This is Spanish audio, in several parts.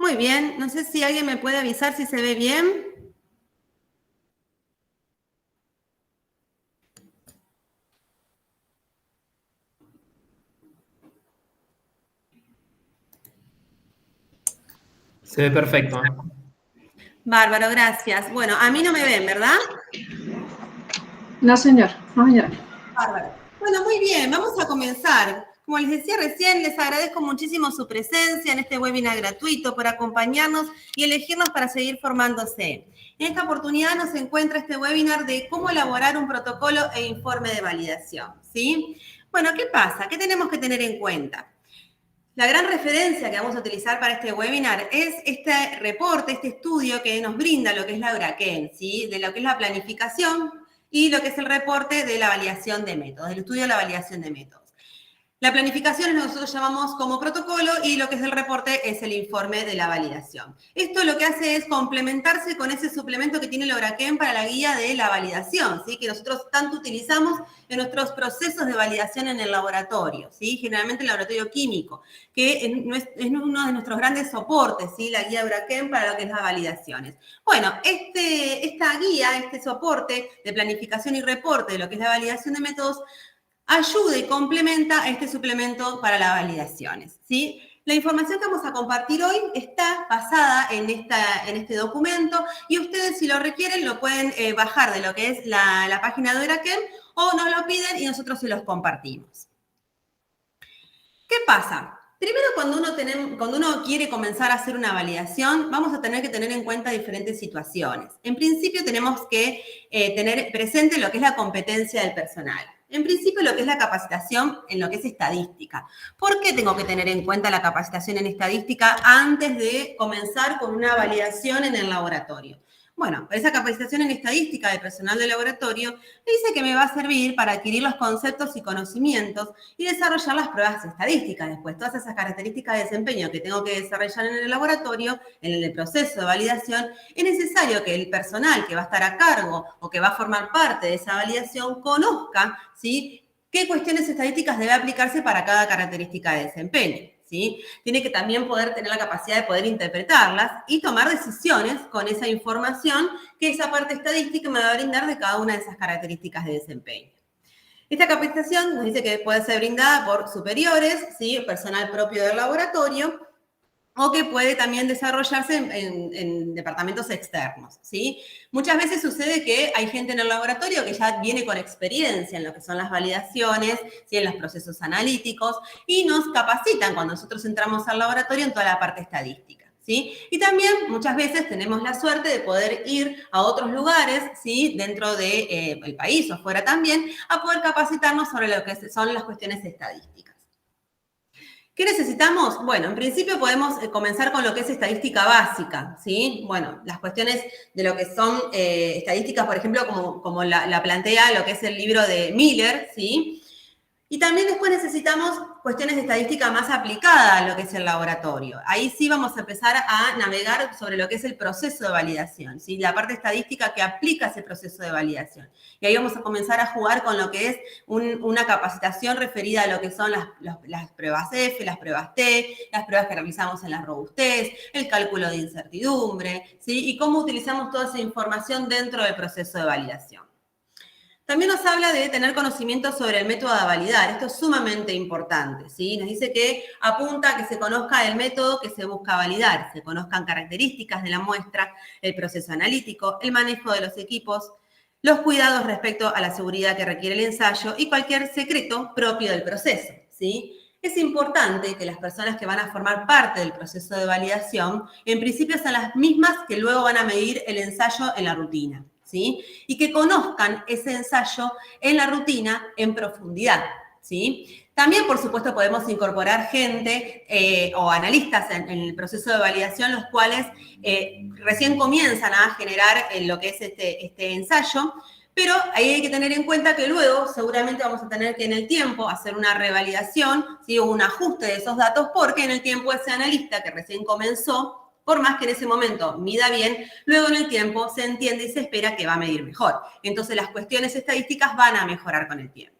Muy bien, no sé si alguien me puede avisar si se ve bien. Se ve perfecto. Bárbaro, gracias. Bueno, a mí no me ven, ¿verdad? No, señor. No, señora. Bárbaro. Bueno, muy bien, vamos a comenzar. Como les decía recién, les agradezco muchísimo su presencia en este webinar gratuito, por acompañarnos y elegirnos para seguir formándose. En esta oportunidad nos encuentra este webinar de cómo elaborar un protocolo e informe de validación, ¿sí? Bueno, ¿qué pasa? ¿Qué tenemos que tener en cuenta? La gran referencia que vamos a utilizar para este webinar es este reporte, este estudio que nos brinda lo que es la Euraquén, ¿sí? De lo que es la planificación y lo que es el reporte de la validación de métodos, el estudio de la validación de métodos. La planificación nosotros llamamos como protocolo y lo que es el reporte es el informe de la validación. Esto lo que hace es complementarse con ese suplemento que tiene el Euraquén para la guía de la validación, ¿sí? Que nosotros tanto utilizamos en nuestros procesos de validación en el laboratorio, ¿sí? Generalmente en el laboratorio químico, que es uno de nuestros grandes soportes, ¿sí? La guía Euraquén para lo que es las validaciones. Bueno, esta guía, este soporte de planificación y reporte de lo que es la validación de métodos, ayuda y complementa este suplemento para las validaciones, ¿sí? La información que vamos a compartir hoy está basada en este documento y ustedes, si lo requieren, lo pueden bajar de lo que es la página de Euraquén o nos lo piden y nosotros se los compartimos. ¿Qué pasa? Primero, cuando uno quiere comenzar a hacer una validación, vamos a tener que tener en cuenta diferentes situaciones. En principio, tenemos que tener presente lo que es la competencia del personal. En principio, lo que es la capacitación en lo que es estadística. ¿Por qué tengo que tener en cuenta la capacitación en estadística antes de comenzar con una validación en el laboratorio? Bueno, esa capacitación en estadística de personal de laboratorio me dice que me va a servir para adquirir los conceptos y conocimientos y desarrollar las pruebas estadísticas. Después, todas esas características de desempeño que tengo que desarrollar en el laboratorio, en el proceso de validación, es necesario que el personal que va a estar a cargo o que va a formar parte de esa validación conozca, ¿sí?, qué cuestiones estadísticas debe aplicarse para cada característica de desempeño, ¿sí? Tiene que también poder tener la capacidad de poder interpretarlas y tomar decisiones con esa información que esa parte estadística me va a brindar de cada una de esas características de desempeño. Esta capacitación nos dice que puede ser brindada por superiores, ¿sí?, personal propio del laboratorio, o que puede también desarrollarse en departamentos externos, ¿sí? Muchas veces sucede que hay gente en el laboratorio que ya viene con experiencia en lo que son las validaciones, ¿sí?, en los procesos analíticos, y nos capacitan cuando nosotros entramos al laboratorio en toda la parte estadística, ¿sí? Y también muchas veces tenemos la suerte de poder ir a otros lugares, ¿sí?, dentro del país o fuera también, a poder capacitarnos sobre lo que son las cuestiones estadísticas. ¿Qué necesitamos? Bueno, en principio podemos comenzar con lo que es estadística básica, ¿sí? Bueno, las cuestiones de lo que son estadísticas, por ejemplo, como la plantea lo que es el libro de Miller, ¿sí? Y también después necesitamos cuestiones de estadística más aplicada a lo que es el laboratorio. Ahí sí vamos a empezar a navegar sobre lo que es el proceso de validación, ¿sí?, la parte estadística que aplica ese proceso de validación. Y ahí vamos a comenzar a jugar con lo que es una capacitación referida a lo que son las pruebas F, las pruebas T, las pruebas que realizamos en la robustez, el cálculo de incertidumbre, ¿sí?, y cómo utilizamos toda esa información dentro del proceso de validación. También nos habla de tener conocimiento sobre el método de validar. Esto es sumamente importante, ¿sí? Nos dice que apunta a que se conozca el método que se busca validar, se conozcan características de la muestra, el proceso analítico, el manejo de los equipos, los cuidados respecto a la seguridad que requiere el ensayo y cualquier secreto propio del proceso, ¿sí? Es importante que las personas que van a formar parte del proceso de validación, en principio sean las mismas que luego van a medir el ensayo en la rutina, ¿sí? Y que conozcan ese ensayo en la rutina en profundidad, ¿sí? También, por supuesto, podemos incorporar gente o analistas en el proceso de validación, los cuales recién comienzan a generar lo que es este ensayo, pero ahí hay que tener en cuenta que luego seguramente vamos a tener que en el tiempo hacer una revalidación, ¿sí?, o un ajuste de esos datos, porque en el tiempo ese analista que recién comenzó, por más que en ese momento mida bien, luego en el tiempo se entiende y se espera que va a medir mejor. Entonces las cuestiones estadísticas van a mejorar con el tiempo.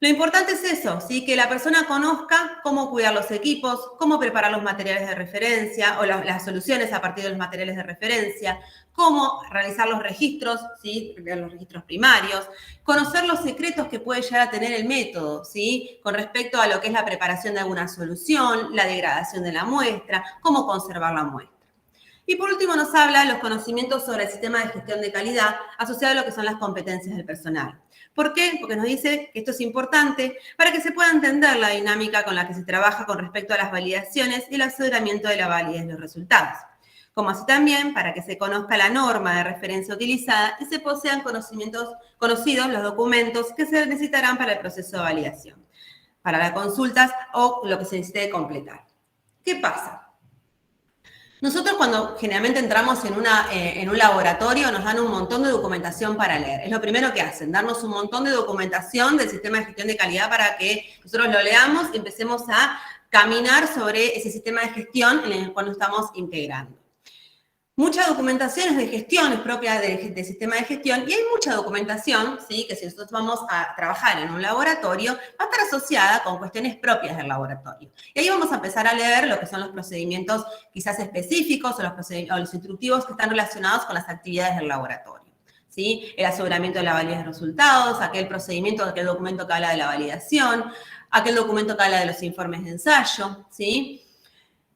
Lo importante es eso, ¿sí? Que la persona conozca cómo cuidar los equipos, cómo preparar los materiales de referencia o las soluciones a partir de los materiales de referencia, cómo realizar los registros, ¿sí? Los registros primarios, conocer los secretos que puede llegar a tener el método, ¿sí? Con respecto a lo que es la preparación de alguna solución, la degradación de la muestra, cómo conservar la muestra. Y por último nos habla de los conocimientos sobre el sistema de gestión de calidad asociado a lo que son las competencias del personal. ¿Por qué? Porque nos dice que esto es importante para que se pueda entender la dinámica con la que se trabaja con respecto a las validaciones y el aseguramiento de la validez de los resultados. Como así también para que se conozca la norma de referencia utilizada y se posean conocidos los documentos que se necesitarán para el proceso de validación, para las consultas o lo que se necesite completar. ¿Qué pasa? Nosotros cuando generalmente entramos en un laboratorio nos dan un montón de documentación para leer. Es lo primero que hacen, darnos un montón de documentación del sistema de gestión de calidad para que nosotros lo leamos y empecemos a caminar sobre ese sistema de gestión en el cual nos estamos integrando. Mucha documentación es de gestión, es propia del sistema de gestión, y hay mucha documentación, ¿sí? Que si nosotros vamos a trabajar en un laboratorio, va a estar asociada con cuestiones propias del laboratorio. Y ahí vamos a empezar a leer lo que son los procedimientos quizás específicos o los instructivos que están relacionados con las actividades del laboratorio, ¿sí? El aseguramiento de la validez de resultados, aquel procedimiento, aquel documento que habla de la validación, aquel documento que habla de los informes de ensayo, ¿sí?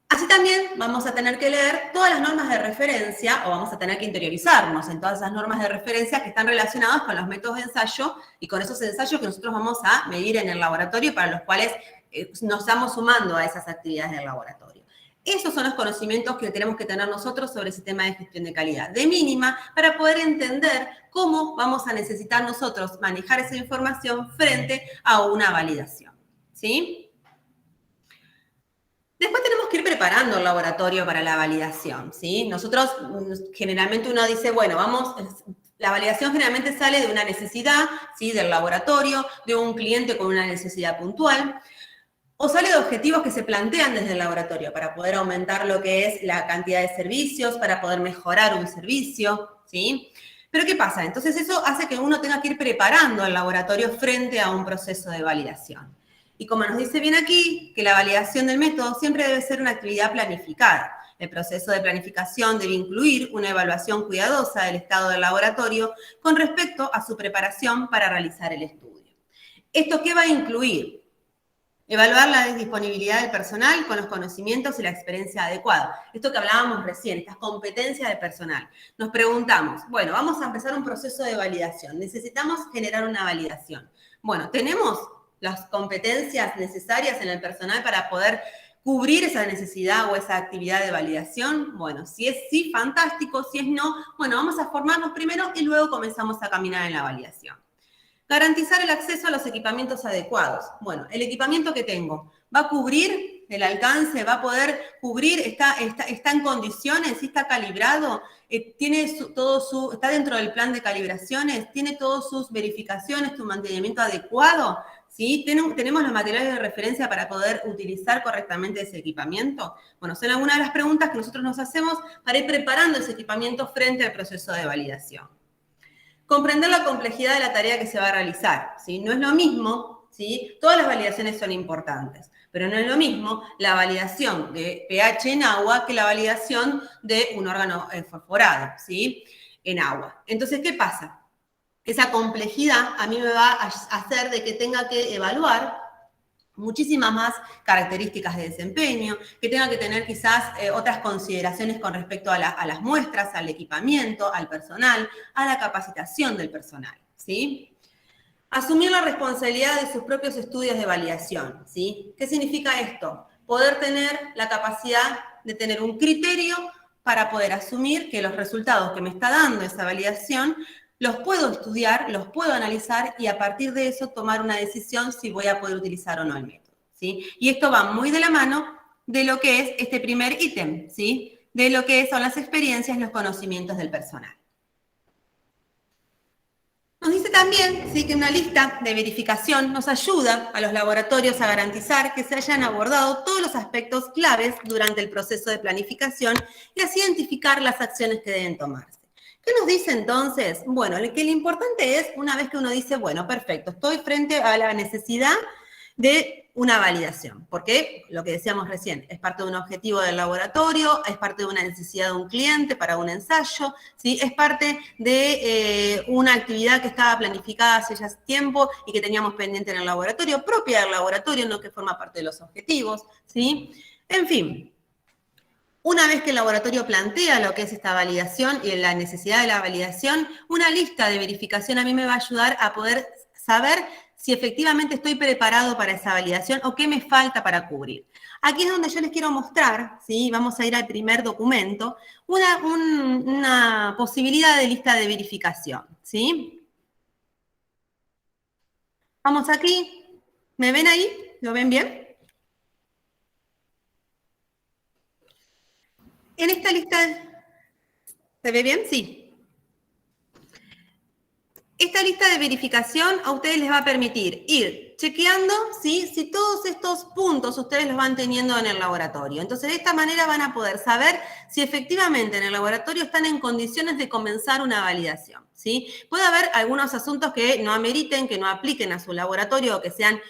Así también vamos a tener que leer todas las normas de referencia o vamos a tener que interiorizarnos en todas esas normas de referencia que están relacionadas con los métodos de ensayo y con esos ensayos que nosotros vamos a medir en el laboratorio para los cuales nos estamos sumando a esas actividades del laboratorio. Esos son los conocimientos que tenemos que tener nosotros sobre el sistema de gestión de calidad, de mínima, para poder entender cómo vamos a necesitar nosotros manejar esa información frente a una validación, ¿sí? Después tenemos que ir preparando el laboratorio para la validación, ¿sí? Nosotros, generalmente uno dice, bueno, la validación generalmente sale de una necesidad, ¿sí? Del laboratorio, de un cliente con una necesidad puntual, o sale de objetivos que se plantean desde el laboratorio para poder aumentar lo que es la cantidad de servicios, para poder mejorar un servicio, ¿sí? Pero ¿qué pasa? Entonces eso hace que uno tenga que ir preparando el laboratorio frente a un proceso de validación. Y como nos dice bien aquí, que la validación del método siempre debe ser una actividad planificada. El proceso de planificación debe incluir una evaluación cuidadosa del estado del laboratorio con respecto a su preparación para realizar el estudio. ¿Esto qué va a incluir? Evaluar la disponibilidad del personal con los conocimientos y la experiencia adecuada. Esto que hablábamos recién, estas competencias de personal. Nos preguntamos, bueno, vamos a empezar un proceso de validación. Necesitamos generar una validación. Bueno, ¿tenemos las competencias necesarias en el personal para poder cubrir esa necesidad o esa actividad de validación? Bueno, si es sí, fantástico. Si es no, bueno, vamos a formarnos primero y luego comenzamos a caminar en la validación. Garantizar el acceso a los equipamientos adecuados. Bueno, el equipamiento que tengo, ¿va a cubrir el alcance? ¿Va a poder cubrir? ¿Está en condiciones? ¿Está calibrado? ¿Está dentro del plan de calibraciones? ¿Tiene todas sus verificaciones, su mantenimiento adecuado? ¿Sí? ¿Tenemos los materiales de referencia para poder utilizar correctamente ese equipamiento? Bueno, son algunas de las preguntas que nosotros nos hacemos para ir preparando ese equipamiento frente al proceso de validación. Comprender la complejidad de la tarea que se va a realizar, ¿sí? No es lo mismo, ¿sí? Todas las validaciones son importantes, pero no es lo mismo la validación de pH en agua que la validación de un órgano fosforado, ¿sí? En agua. Entonces, ¿qué pasa? Esa complejidad a mí me va a hacer de que tenga que evaluar muchísimas más características de desempeño, que tenga que tener quizás otras consideraciones con respecto a las muestras, al equipamiento, al personal, a la capacitación del personal, ¿sí? Asumir la responsabilidad de sus propios estudios de validación, ¿sí? ¿Qué significa esto? Poder tener la capacidad de tener un criterio para poder asumir que los resultados que me está dando esa validación los puedo estudiar, los puedo analizar y a partir de eso tomar una decisión si voy a poder utilizar o no el método, ¿sí? Y esto va muy de la mano de lo que es este primer ítem, ¿sí? De lo que son las experiencias, los conocimientos del personal. Nos dice también, ¿sí? Que una lista de verificación nos ayuda a los laboratorios a garantizar que se hayan abordado todos los aspectos claves durante el proceso de planificación y así identificar las acciones que deben tomarse. ¿Qué nos dice entonces? Bueno, que lo importante es, una vez que uno dice, bueno, perfecto, estoy frente a la necesidad de una validación, porque lo que decíamos recién, es parte de un objetivo del laboratorio, es parte de una necesidad de un cliente para un ensayo, ¿sí? Es parte de una actividad que estaba planificada hace ya tiempo y que teníamos pendiente en el laboratorio, propia del laboratorio, no que forma parte de los objetivos, ¿sí? En fin. Una vez que el laboratorio plantea lo que es esta validación y la necesidad de la validación, una lista de verificación a mí me va a ayudar a poder saber si efectivamente estoy preparado para esa validación o qué me falta para cubrir. Aquí es donde yo les quiero mostrar, ¿sí? Vamos a ir al primer documento, una posibilidad de lista de verificación, ¿sí? Vamos aquí, ¿me ven ahí? ¿Lo ven bien? En esta lista, ¿se ve bien? Sí. Esta lista de verificación a ustedes les va a permitir ir chequeando, ¿sí? Si todos estos puntos ustedes los van teniendo en el laboratorio. Entonces, de esta manera van a poder saber si efectivamente en el laboratorio están en condiciones de comenzar una validación, ¿sí? Puede haber algunos asuntos que no ameriten, que no apliquen a su laboratorio o que sean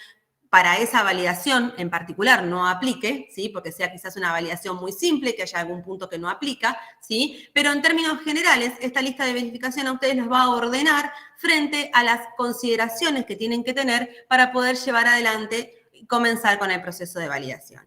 para esa validación en particular no aplique, ¿sí? Porque sea quizás una validación muy simple, que haya algún punto que no aplica, ¿sí? Pero en términos generales, esta lista de verificación a ustedes les va a ordenar frente a las consideraciones que tienen que tener para poder llevar adelante y comenzar con el proceso de validación.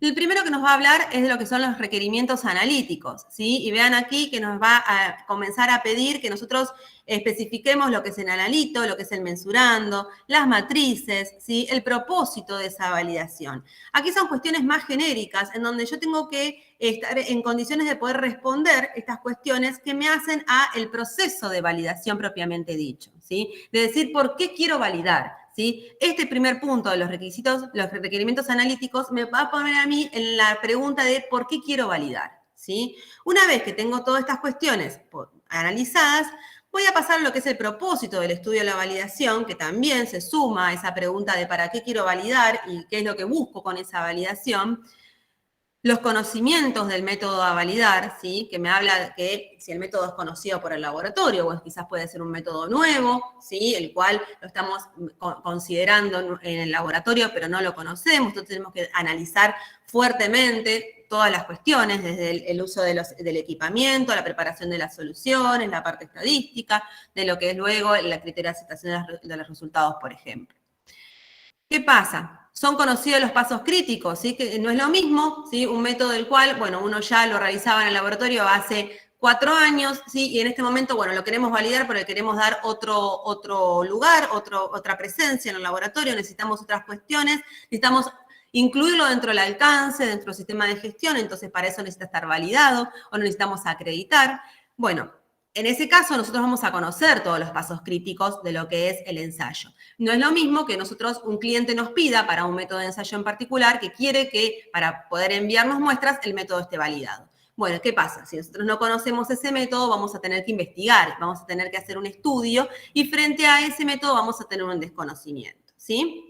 El primero que nos va a hablar es de lo que son los requerimientos analíticos, ¿sí? Y vean aquí que nos va a comenzar a pedir que nosotros especifiquemos lo que es el analito, lo que es el mensurando, las matrices, ¿sí? El propósito de esa validación. Aquí son cuestiones más genéricas, en donde yo tengo que estar en condiciones de poder responder estas cuestiones que me hacen a el proceso de validación propiamente dicho, ¿sí? De decir, ¿por qué quiero validar? ¿Sí? Este primer punto de los requisitos, los requerimientos analíticos, me va a poner a mí en la pregunta de ¿por qué quiero validar? ¿Sí? Una vez que tengo todas estas cuestiones analizadas, voy a pasar a lo que es el propósito del estudio de la validación, que también se suma a esa pregunta de ¿para qué quiero validar? Y qué es lo que busco con esa validación. Los conocimientos del método a validar, ¿sí? Que me habla de que si el método es conocido por el laboratorio, o quizás puede ser un método nuevo, ¿sí? El cual lo estamos considerando en el laboratorio, pero no lo conocemos, entonces tenemos que analizar fuertemente todas las cuestiones, desde el uso del equipamiento, la preparación de las soluciones, la parte estadística, de lo que es luego la criterio de aceptación de los resultados, por ejemplo. ¿Qué pasa? Son conocidos los pasos críticos, ¿sí? Que no es lo mismo, ¿sí? Un método del cual, bueno, uno ya lo realizaba en el laboratorio hace 4 años, ¿sí? Y en este momento, bueno, lo queremos validar porque queremos dar otro lugar, otra presencia en el laboratorio, necesitamos otras cuestiones, necesitamos incluirlo dentro del alcance, dentro del sistema de gestión, entonces para eso necesita estar validado o necesitamos acreditar. Bueno, en ese caso, nosotros vamos a conocer todos los pasos críticos de lo que es el ensayo. No es lo mismo que nosotros, un cliente nos pida para un método de ensayo en particular que quiere que para poder enviarnos muestras el método esté validado. Bueno, ¿qué pasa? Si nosotros no conocemos ese método, vamos a tener que investigar, vamos a tener que hacer un estudio y frente a ese método vamos a tener un desconocimiento, ¿sí?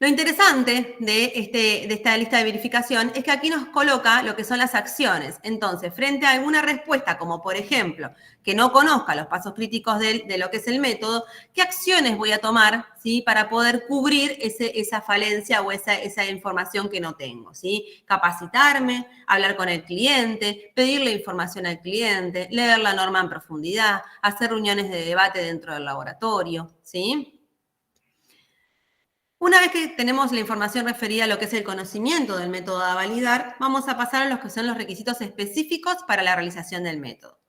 Lo interesante de esta lista de verificación es que aquí nos coloca lo que son las acciones. Entonces, frente a alguna respuesta, como por ejemplo, que no conozca los pasos críticos de lo que es el método, ¿qué acciones voy a tomar, ¿sí? Para poder cubrir esa falencia o esa información que no tengo, ¿sí? Capacitarme, hablar con el cliente, pedirle información al cliente, leer la norma en profundidad, hacer reuniones de debate dentro del laboratorio, ¿sí? Una vez que tenemos la información referida a lo que es el conocimiento del método a validar, vamos a pasar a los que son los requisitos específicos para la realización del método.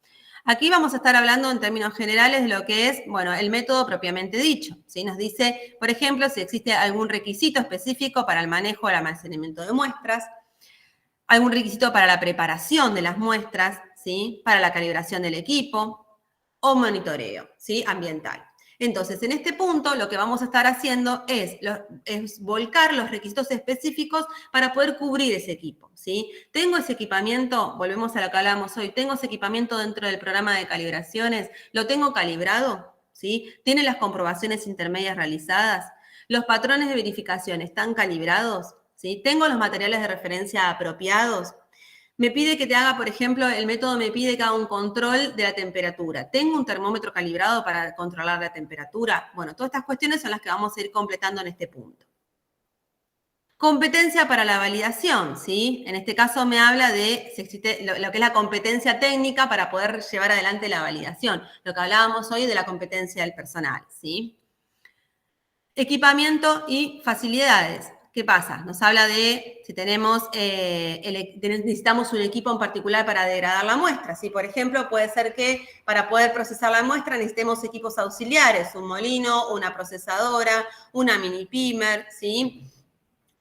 Aquí vamos a estar hablando en términos generales de lo que es, bueno, el método propiamente dicho, ¿sí? Nos dice, por ejemplo, si existe algún requisito específico para el manejo o el almacenamiento de muestras, algún requisito para la preparación de las muestras, ¿sí? Para la calibración del equipo o monitoreo, ¿sí? Ambiental. Entonces, en este punto, lo que vamos a estar haciendo es volcar los requisitos específicos para poder cubrir ese equipo, ¿sí? Tengo ese equipamiento, volvemos a lo que hablábamos hoy, tengo ese equipamiento dentro del programa de calibraciones, ¿lo tengo calibrado? ¿Sí? ¿Tiene las comprobaciones intermedias realizadas? ¿Los patrones de verificación están calibrados? ¿Sí? ¿Tengo los materiales de referencia apropiados? Me pide que te haga, por ejemplo, el método me pide que haga un control de la temperatura. ¿Tengo un termómetro calibrado para controlar la temperatura? Bueno, todas estas cuestiones son las que vamos a ir completando en este punto. Competencia para la validación, ¿sí? En este caso me habla de si existe lo que es la competencia técnica para poder llevar adelante la validación. Lo que hablábamos hoy de la competencia del personal, ¿sí? Equipamiento y facilidades. ¿Qué pasa? Nos habla de si tenemos, necesitamos un equipo en particular para degradar la muestra. ¿Sí? Por ejemplo, puede ser que para poder procesar la muestra necesitemos equipos auxiliares, un molino, una procesadora, una mini pimer, ¿sí?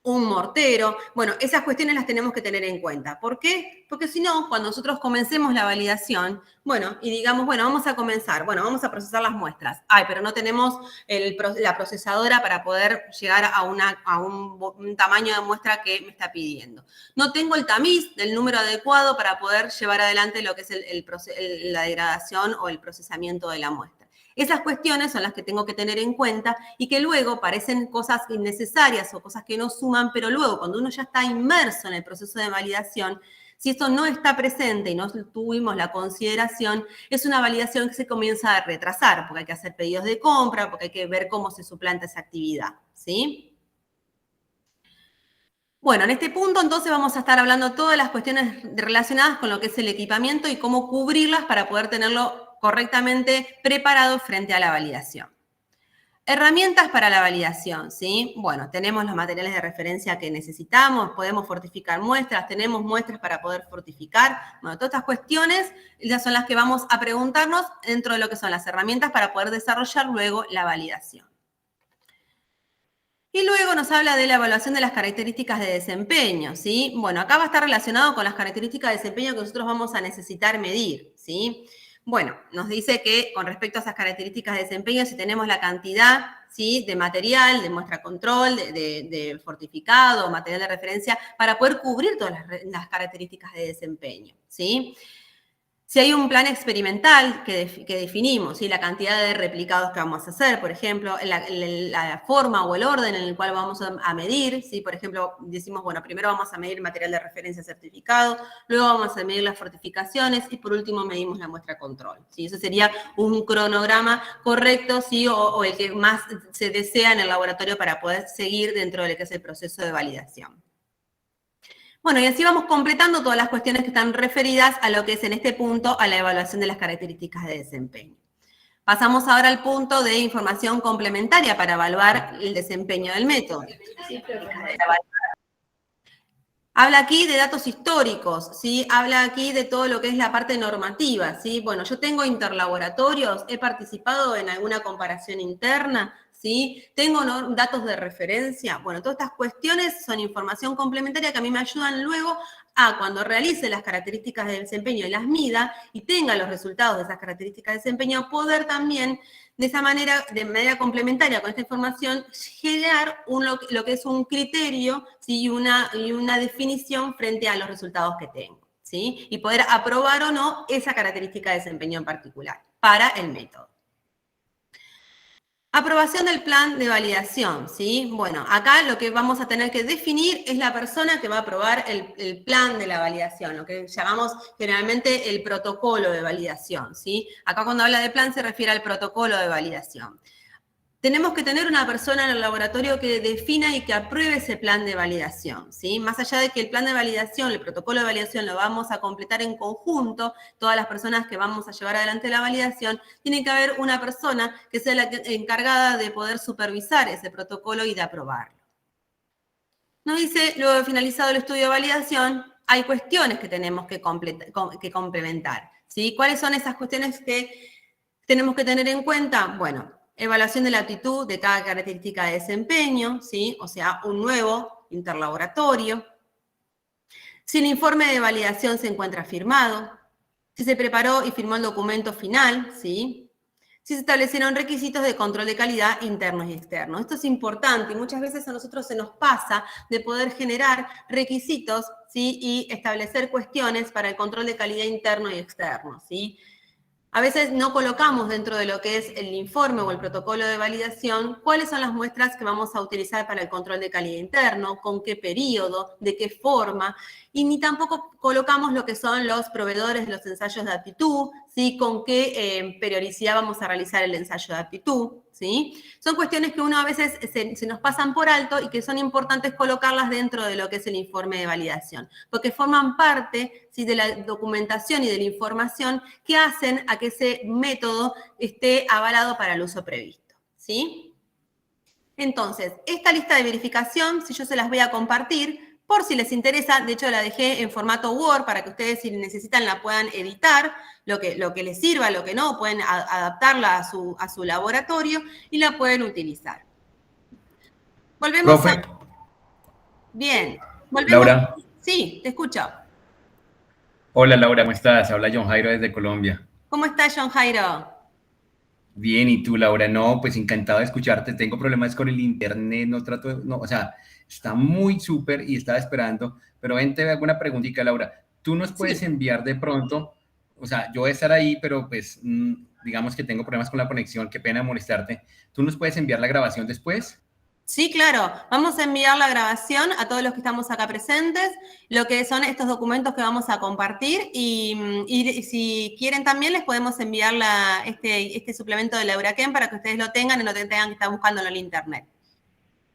Un mortero. Bueno, esas cuestiones las tenemos que tener en cuenta. ¿Por qué? Porque si no, cuando nosotros comencemos la validación, bueno, y digamos, bueno, vamos a comenzar, bueno, vamos a procesar las muestras. Ay, pero no tenemos la procesadora para poder llegar a un tamaño de muestra que me está pidiendo. No tengo el tamiz del número adecuado para poder llevar adelante lo que es la degradación o el procesamiento de la muestra. Esas cuestiones son las que tengo que tener en cuenta y que luego parecen cosas innecesarias o cosas que no suman, pero luego cuando uno ya está inmerso en el proceso de validación, si esto no está presente y no tuvimos la consideración, es una validación que se comienza a retrasar, porque hay que hacer pedidos de compra, porque hay que ver cómo se suplanta esa actividad, ¿sí? Bueno, en este punto entonces vamos a estar hablando todas las cuestiones relacionadas con lo que es el equipamiento y cómo cubrirlas para poder tenerlo correctamente preparado frente a la validación. Herramientas para la validación, ¿sí? Bueno, tenemos los materiales de referencia que necesitamos, podemos fortificar muestras, tenemos muestras para poder fortificar. Bueno, todas estas cuestiones ya son las que vamos a preguntarnos dentro de lo que son las herramientas para poder desarrollar luego la validación. Y luego nos habla de la evaluación de las características de desempeño, ¿sí? Bueno, acá va a estar relacionado con las características de desempeño que nosotros vamos a necesitar medir, ¿sí? Bueno, nos dice que con respecto a esas características de desempeño, si tenemos la cantidad, ¿sí? De material, de muestra control, de fortificado, material de referencia, para poder cubrir todas las características de desempeño, ¿sí? Si hay un plan experimental que definimos, ¿sí? La cantidad de replicados que vamos a hacer, por ejemplo, la forma o el orden en el cual vamos a medir, ¿sí? Por ejemplo, decimos, bueno, primero vamos a medir material de referencia certificado, luego vamos a medir las fortificaciones y por último medimos la muestra control, ¿sí? Eso sería un cronograma correcto, ¿sí? O el que más se desea en el laboratorio para poder seguir dentro de lo que es el proceso de validación. Bueno, y así vamos completando todas las cuestiones que están referidas a lo que es en este punto a la evaluación de las características de desempeño. Pasamos ahora al punto de información complementaria para evaluar el desempeño del método. Habla aquí de datos históricos, ¿sí? Habla aquí de todo lo que es la parte normativa, ¿sí? Bueno, yo tengo interlaboratorios, he participado en alguna comparación interna, ¿sí? Tengo datos de referencia. Bueno, todas estas cuestiones son información complementaria que a mí me ayudan luego a cuando realice las características de desempeño y las mida y tenga los resultados de esas características de desempeño, poder también de esa manera, de manera complementaria con esta información, generar lo que es un criterio, ¿sí? y una definición frente a los resultados que tengo, ¿sí? Y poder aprobar o no esa característica de desempeño en particular para el método. Aprobación del plan de validación, ¿sí? Bueno, acá lo que vamos a tener que definir es la persona que va a aprobar el plan de la validación, lo que llamamos generalmente el protocolo de validación, ¿sí? Acá cuando habla de plan se refiere al protocolo de validación. Tenemos que tener una persona en el laboratorio que defina y que apruebe ese plan de validación, ¿sí? Más allá de que el plan de validación, el protocolo de validación lo vamos a completar en conjunto, todas las personas que vamos a llevar adelante la validación, tiene que haber una persona que sea la encargada de poder supervisar ese protocolo y de aprobarlo. Nos dice, luego de finalizado el estudio de validación, hay cuestiones que tenemos que complementar, ¿sí? ¿Cuáles son esas cuestiones que tenemos que tener en cuenta? Bueno, evaluación de la aptitud de cada característica de desempeño, ¿sí? O sea, un nuevo interlaboratorio. Si el informe de validación se encuentra firmado, si se preparó y firmó el documento final, ¿sí? Si se establecieron requisitos de control de calidad internos y externos. Esto es importante y muchas veces a nosotros se nos pasa de poder generar requisitos, ¿sí? Y establecer cuestiones para el control de calidad interno y externo, ¿sí? A veces no colocamos dentro de lo que es el informe o el protocolo de validación cuáles son las muestras que vamos a utilizar para el control de calidad interno, con qué periodo, de qué forma, y ni tampoco colocamos lo que son los proveedores de los ensayos de aptitud, ¿sí? Con qué periodicidad vamos a realizar el ensayo de aptitud, ¿sí? Son cuestiones que uno a veces se nos pasan por alto y que son importantes colocarlas dentro de lo que es el informe de validación, porque forman parte, ¿sí?, de la documentación y de la información que hacen a que ese método esté avalado para el uso previsto, ¿sí? Entonces, esta lista de verificación, si yo se las voy a compartir, por si les interesa, de hecho la dejé en formato Word para que ustedes, si necesitan, la puedan editar, lo que les sirva, lo que no, pueden adaptarla a su laboratorio y la pueden utilizar. Volvemos Profe. Bien. Volvemos. Laura. Sí, te escucho. Hola Laura, ¿cómo estás? Habla John Jairo desde Colombia. ¿Cómo estás, John Jairo? Bien, ¿y tú, Laura? No, pues encantado de escucharte. Tengo problemas con el internet, o sea, está muy súper y estaba esperando, pero ven, te hago una preguntita, Laura. ¿Tú nos puedes enviar de pronto? O sea, yo voy a estar ahí, pero pues digamos que tengo problemas con la conexión, qué pena molestarte. ¿Tú nos puedes enviar la grabación después? Sí, claro. Vamos a enviar la grabación a todos los que estamos acá presentes, lo que son estos documentos que vamos a compartir y si quieren también les podemos enviar este suplemento de la Euraken para que ustedes lo tengan y no tengan que estar buscándolo en internet.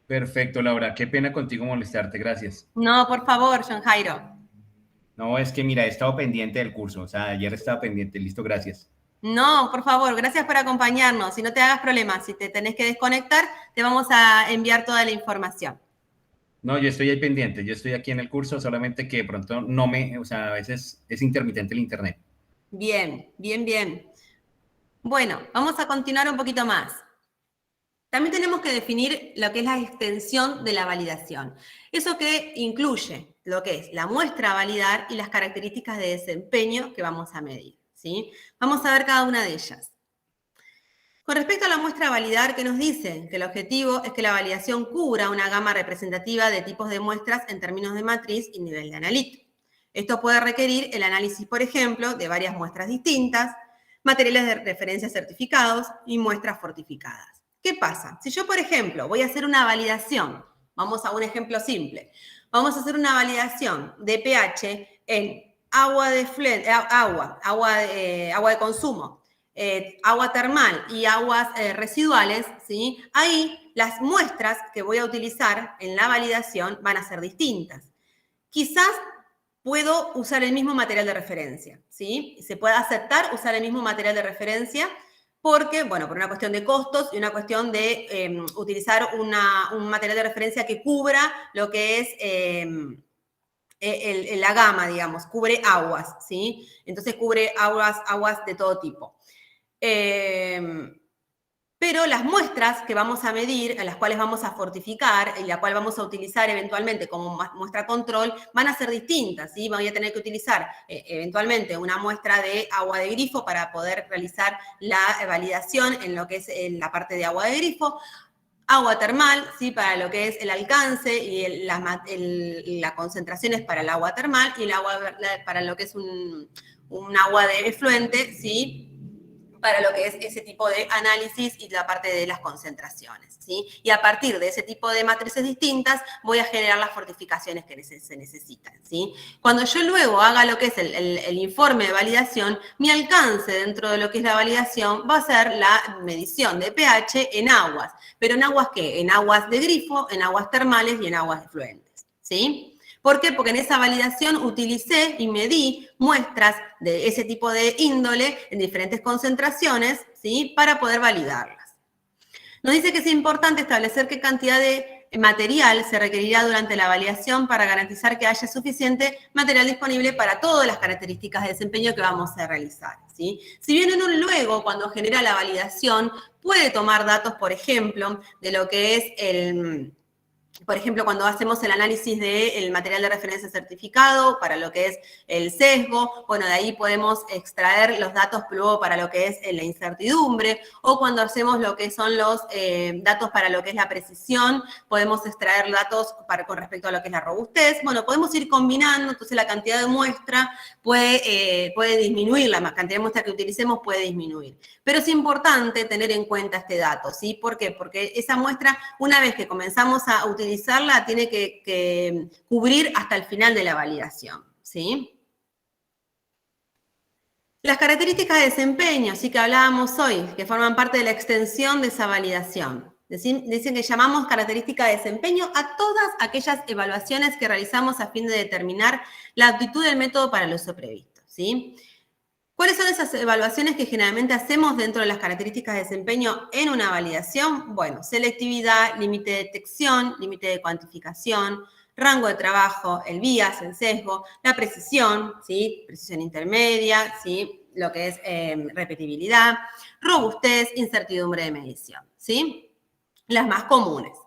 Perfecto, Laura. Qué pena contigo molestarte. Gracias. No, por favor, John Jairo. No, es que mira, he estado pendiente del curso. O sea, ayer estaba pendiente. Listo, gracias. No, por favor, gracias por acompañarnos. Si no te hagas problemas, si te tenés que desconectar, te vamos a enviar toda la información. No, yo estoy ahí pendiente. Yo estoy aquí en el curso, solamente que de pronto o sea, a veces es intermitente el internet. Bien, bien, bien. Bueno, vamos a continuar un poquito más. También tenemos que definir lo que es la extensión de la validación. Eso que incluye lo que es la muestra a validar y las características de desempeño que vamos a medir, ¿sí? Vamos a ver cada una de ellas. Con respecto a la muestra a validar, ¿qué nos dice? Que el objetivo es que la validación cubra una gama representativa de tipos de muestras en términos de matriz y nivel de analito. Esto puede requerir el análisis, por ejemplo, de varias muestras distintas, materiales de referencia certificados y muestras fortificadas. ¿Qué pasa? Si yo, por ejemplo, voy a hacer una validación, vamos a un ejemplo simple, vamos a hacer una validación de pH en agua de consumo, agua termal y aguas residuales, ¿sí? Ahí las muestras que voy a utilizar en la validación van a ser distintas. Quizás puedo usar el mismo material de referencia, ¿sí? Se puede aceptar usar el mismo material de referencia porque, bueno, por una cuestión de costos y una cuestión de utilizar un material de referencia que cubra lo que es la gama, digamos, cubre aguas, ¿sí? Entonces cubre aguas de todo tipo. Pero las muestras que vamos a medir, a las cuales vamos a fortificar y la cual vamos a utilizar eventualmente como muestra control, van a ser distintas, ¿sí? Voy a tener que utilizar eventualmente una muestra de agua de grifo para poder realizar la validación en lo que es la parte de agua de grifo, agua termal, ¿sí?, para lo que es el alcance y las concentraciones para el agua termal y el agua para lo que es un agua de efluente, ¿sí?, para lo que es ese tipo de análisis y la parte de las concentraciones, ¿sí? Y a partir de ese tipo de matrices distintas voy a generar las fortificaciones que se necesitan, ¿sí? Cuando yo luego haga lo que es el informe de validación, mi alcance dentro de lo que es la validación va a ser la medición de pH en aguas. ¿Pero en aguas qué? En aguas de grifo, en aguas termales y en aguas efluentes, ¿sí? ¿Por qué? Porque en esa validación utilicé y medí muestras de ese tipo de índole en diferentes concentraciones, ¿sí?, para poder validarlas. Nos dice que es importante establecer qué cantidad de material se requerirá durante la validación para garantizar que haya suficiente material disponible para todas las características de desempeño que vamos a realizar, ¿sí? Si bien uno luego, cuando genera la validación, puede tomar datos, por ejemplo, de lo que es por ejemplo, cuando hacemos el análisis del material de referencia certificado para lo que es el sesgo, bueno, de ahí podemos extraer los datos luego para lo que es la incertidumbre, o cuando hacemos lo que son los datos para lo que es la precisión, podemos extraer datos con respecto a lo que es la robustez. Bueno, podemos ir combinando, entonces la cantidad de muestra puede disminuir, la cantidad de muestra que utilicemos puede disminuir. Pero es importante tener en cuenta este dato, ¿sí? ¿Por qué? Porque esa muestra, una vez que comenzamos a utilizarla, tiene que cubrir hasta el final de la validación, ¿sí? Las características de desempeño, sí que hablábamos hoy, que forman parte de la extensión de esa validación. Dicen que llamamos característica de desempeño a todas aquellas evaluaciones que realizamos a fin de determinar la aptitud del método para el uso previsto, ¿sí? ¿Cuáles son esas evaluaciones que generalmente hacemos dentro de las características de desempeño en una validación? Bueno, selectividad, límite de detección, límite de cuantificación, rango de trabajo, el bias, el sesgo, la precisión, ¿sí? Precisión intermedia, ¿sí? Lo que es repetibilidad, robustez, incertidumbre de medición, ¿sí? Las más comunes.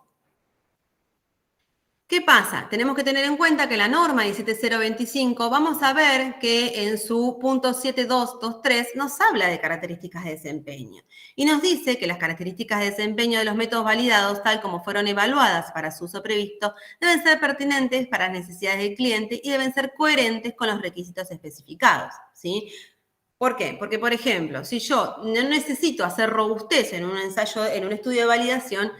¿Qué pasa? Tenemos que tener en cuenta que la norma 17025, vamos a ver que en su punto 7223 nos habla de características de desempeño y nos dice que las características de desempeño de los métodos validados, tal como fueron evaluadas para su uso previsto, deben ser pertinentes para las necesidades del cliente y deben ser coherentes con los requisitos especificados, ¿sí? ¿Por qué? Porque, por ejemplo, si yo no necesito hacer robustez en un ensayo, en un estudio de validación,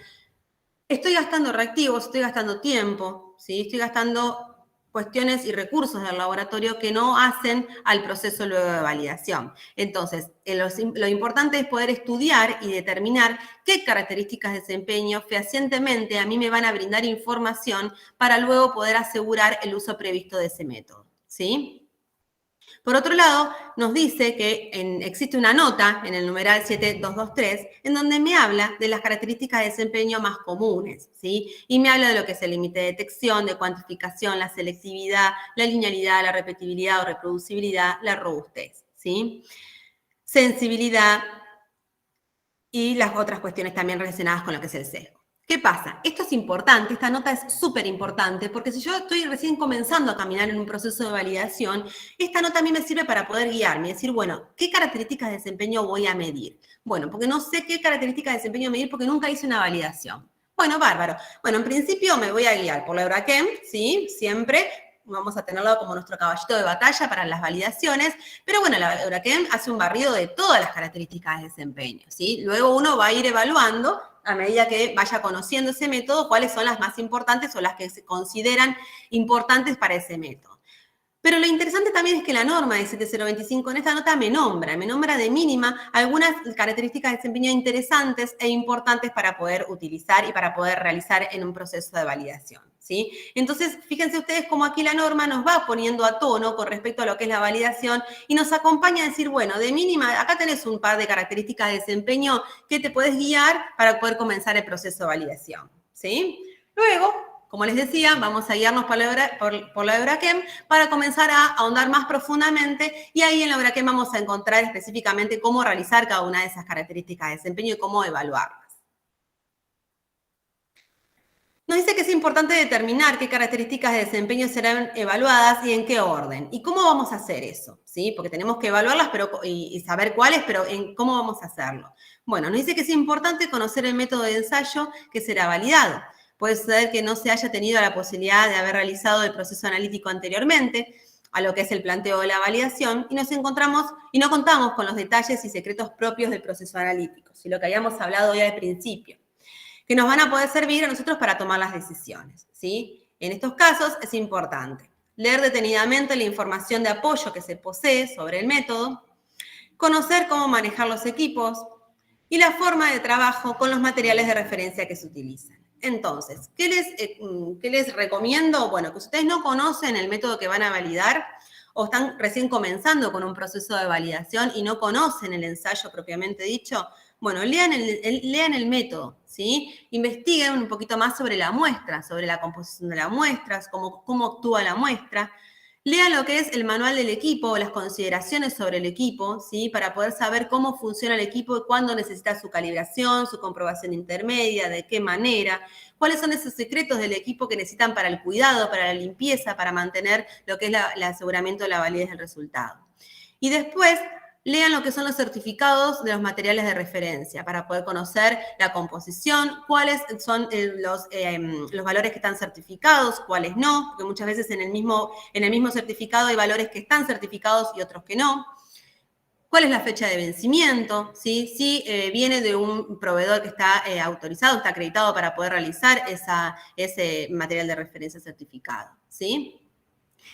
estoy gastando reactivos, estoy gastando tiempo, ¿sí? Estoy gastando cuestiones y recursos del laboratorio que no hacen al proceso luego de validación. Entonces, lo importante es poder estudiar y determinar qué características de desempeño fehacientemente a mí me van a brindar información para luego poder asegurar el uso previsto de ese método, ¿sí? Por otro lado, nos dice que existe una nota en el numeral 7223 en donde me habla de las características de desempeño más comunes, ¿sí? Y me habla de lo que es el límite de detección, de cuantificación, la selectividad, la linealidad, la repetibilidad o reproducibilidad, la robustez, ¿sí? Sensibilidad y las otras cuestiones también relacionadas con lo que es el sesgo. ¿Qué pasa? Esto es importante, esta nota es súper importante, porque si yo estoy recién comenzando a caminar en un proceso de validación, esta nota a mí me sirve para poder guiarme y decir, bueno, ¿qué características de desempeño voy a medir? Bueno, porque no sé qué características de desempeño medir porque nunca hice una validación. Bueno, bárbaro. Bueno, en principio me voy a guiar por la Eurachem, ¿sí? Siempre vamos a tenerlo como nuestro caballito de batalla para las validaciones, pero bueno, la Eurachem hace un barrido de todas las características de desempeño, ¿sí? Luego uno va a ir evaluando a medida que vaya conociendo ese método, cuáles son las más importantes o las que se consideran importantes para ese método. Pero lo interesante también es que la norma de 7025 en esta nota me nombra de mínima algunas características de desempeño interesantes e importantes para poder utilizar y para poder realizar en un proceso de validación, ¿sí? Entonces, fíjense ustedes cómo aquí la norma nos va poniendo a tono con respecto a lo que es la validación y nos acompaña a decir, bueno, de mínima, acá tenés un par de características de desempeño que te puedes guiar para poder comenzar el proceso de validación, ¿sí? Luego, como les decía, vamos a guiarnos por la Eurachem para comenzar a ahondar más profundamente y ahí en la Eurachem vamos a encontrar específicamente cómo realizar cada una de esas características de desempeño y cómo evaluarlas. Nos dice que es importante determinar qué características de desempeño serán evaluadas y en qué orden. ¿Y cómo vamos a hacer eso? ¿Sí? Porque tenemos que evaluarlas y saber cuáles, pero ¿cómo vamos a hacerlo? Bueno, nos dice que es importante conocer el método de ensayo que será validado. Puede ser que no se haya tenido la posibilidad de haber realizado el proceso analítico anteriormente a lo que es el planteo de la validación y no contamos con los detalles y secretos propios del proceso analítico, y lo que habíamos hablado hoy al principio, que nos van a poder servir a nosotros para tomar las decisiones, ¿sí? En estos casos es importante leer detenidamente la información de apoyo que se posee sobre el método, conocer cómo manejar los equipos y la forma de trabajo con los materiales de referencia que se utilizan. Entonces, ¿qué les recomiendo? Bueno, que ustedes no conocen el método que van a validar o están recién comenzando con un proceso de validación y no conocen el ensayo propiamente dicho, bueno, lean el método, ¿sí? Investiguen un poquito más sobre la muestra, sobre la composición de la muestra, cómo actúa la muestra. Lean lo que es el manual del equipo, las consideraciones sobre el equipo, ¿sí? Para poder saber cómo funciona el equipo y cuándo necesita su calibración, su comprobación intermedia, de qué manera, cuáles son esos secretos del equipo que necesitan para el cuidado, para la limpieza, para mantener lo que es el aseguramiento de la validez del resultado. Y después, lean lo que son los certificados de los materiales de referencia para poder conocer la composición, cuáles son los valores que están certificados, cuáles no, porque muchas veces en el mismo certificado hay valores que están certificados y otros que no. ¿Cuál es la fecha de vencimiento? ¿Sí? Si viene de un proveedor que está autorizado, está acreditado para poder realizar ese material de referencia certificado. ¿Sí?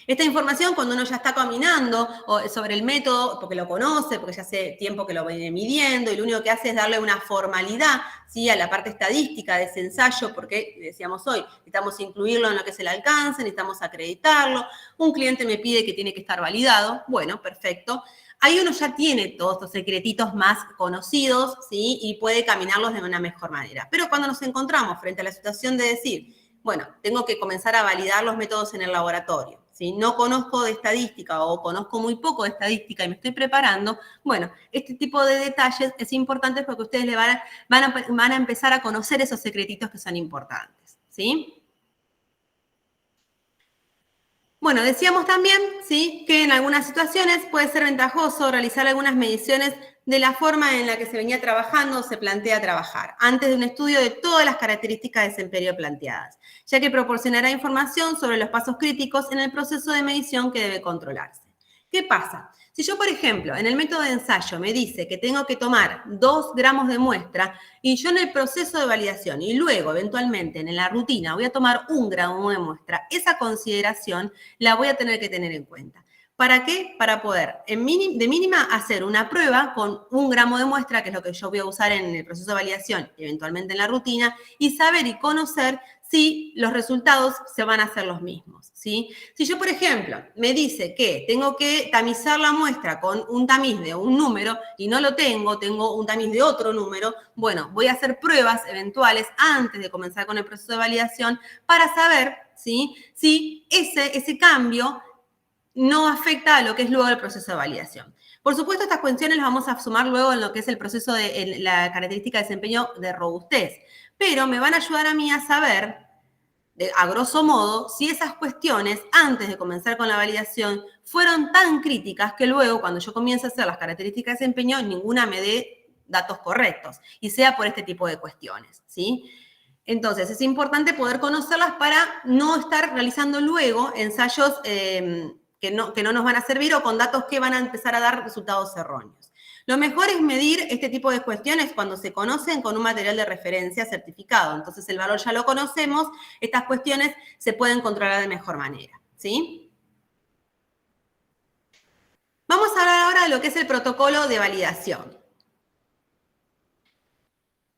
Esta información, cuando uno ya está caminando sobre el método, porque lo conoce, porque ya hace tiempo que lo viene midiendo, y lo único que hace es darle una formalidad, ¿sí? A la parte estadística de ese ensayo, porque, decíamos hoy, necesitamos incluirlo en lo que es el alcance, necesitamos acreditarlo. Un cliente me pide que tiene que estar validado. Bueno, perfecto. Ahí uno ya tiene todos estos secretitos más conocidos, ¿sí? Y puede caminarlos de una mejor manera. Pero cuando nos encontramos frente a la situación de decir, bueno, tengo que comenzar a validar los métodos en el laboratorio. Si no conozco de estadística o conozco muy poco de estadística y me estoy preparando, bueno, este tipo de detalles es importante porque ustedes van a empezar a conocer esos secretitos que son importantes, ¿sí? Bueno, decíamos también, ¿sí?, que en algunas situaciones puede ser ventajoso realizar algunas mediciones de la forma en la que se venía trabajando o se plantea trabajar, antes de un estudio de todas las características de desempeño planteadas, ya que proporcionará información sobre los pasos críticos en el proceso de medición que debe controlarse. ¿Qué pasa? Si yo, por ejemplo, en el método de ensayo me dice que tengo que tomar 2 gramos de muestra y yo en el proceso de validación y luego eventualmente en la rutina voy a tomar 1 gramo de muestra, esa consideración la voy a tener que tener en cuenta. ¿Para qué? Para poder de mínima hacer una prueba con 1 gramo de muestra, que es lo que yo voy a usar en el proceso de validación y eventualmente en la rutina, y saber y conocer si los resultados se van a hacer los mismos, ¿sí? Si yo, por ejemplo, me dice que tengo que tamizar la muestra con un tamiz de un número y no lo tengo un tamiz de otro número, bueno, voy a hacer pruebas eventuales antes de comenzar con el proceso de validación para saber, ¿sí?, si ese cambio no afecta a lo que es luego el proceso de validación. Por supuesto, estas cuestiones las vamos a sumar luego en lo que es el proceso de la característica de desempeño de robustez, pero me van a ayudar a mí a saber, a grosso modo, si esas cuestiones, antes de comenzar con la validación, fueron tan críticas que luego, cuando yo comience a hacer las características de desempeño, ninguna me dé datos correctos, y sea por este tipo de cuestiones, ¿sí? Entonces, es importante poder conocerlas para no estar realizando luego ensayos que no nos van a servir o con datos que van a empezar a dar resultados erróneos. Lo mejor es medir este tipo de cuestiones cuando se conocen con un material de referencia certificado. Entonces, el valor ya lo conocemos, estas cuestiones se pueden controlar de mejor manera, ¿sí? Vamos a hablar ahora de lo que es el protocolo de validación.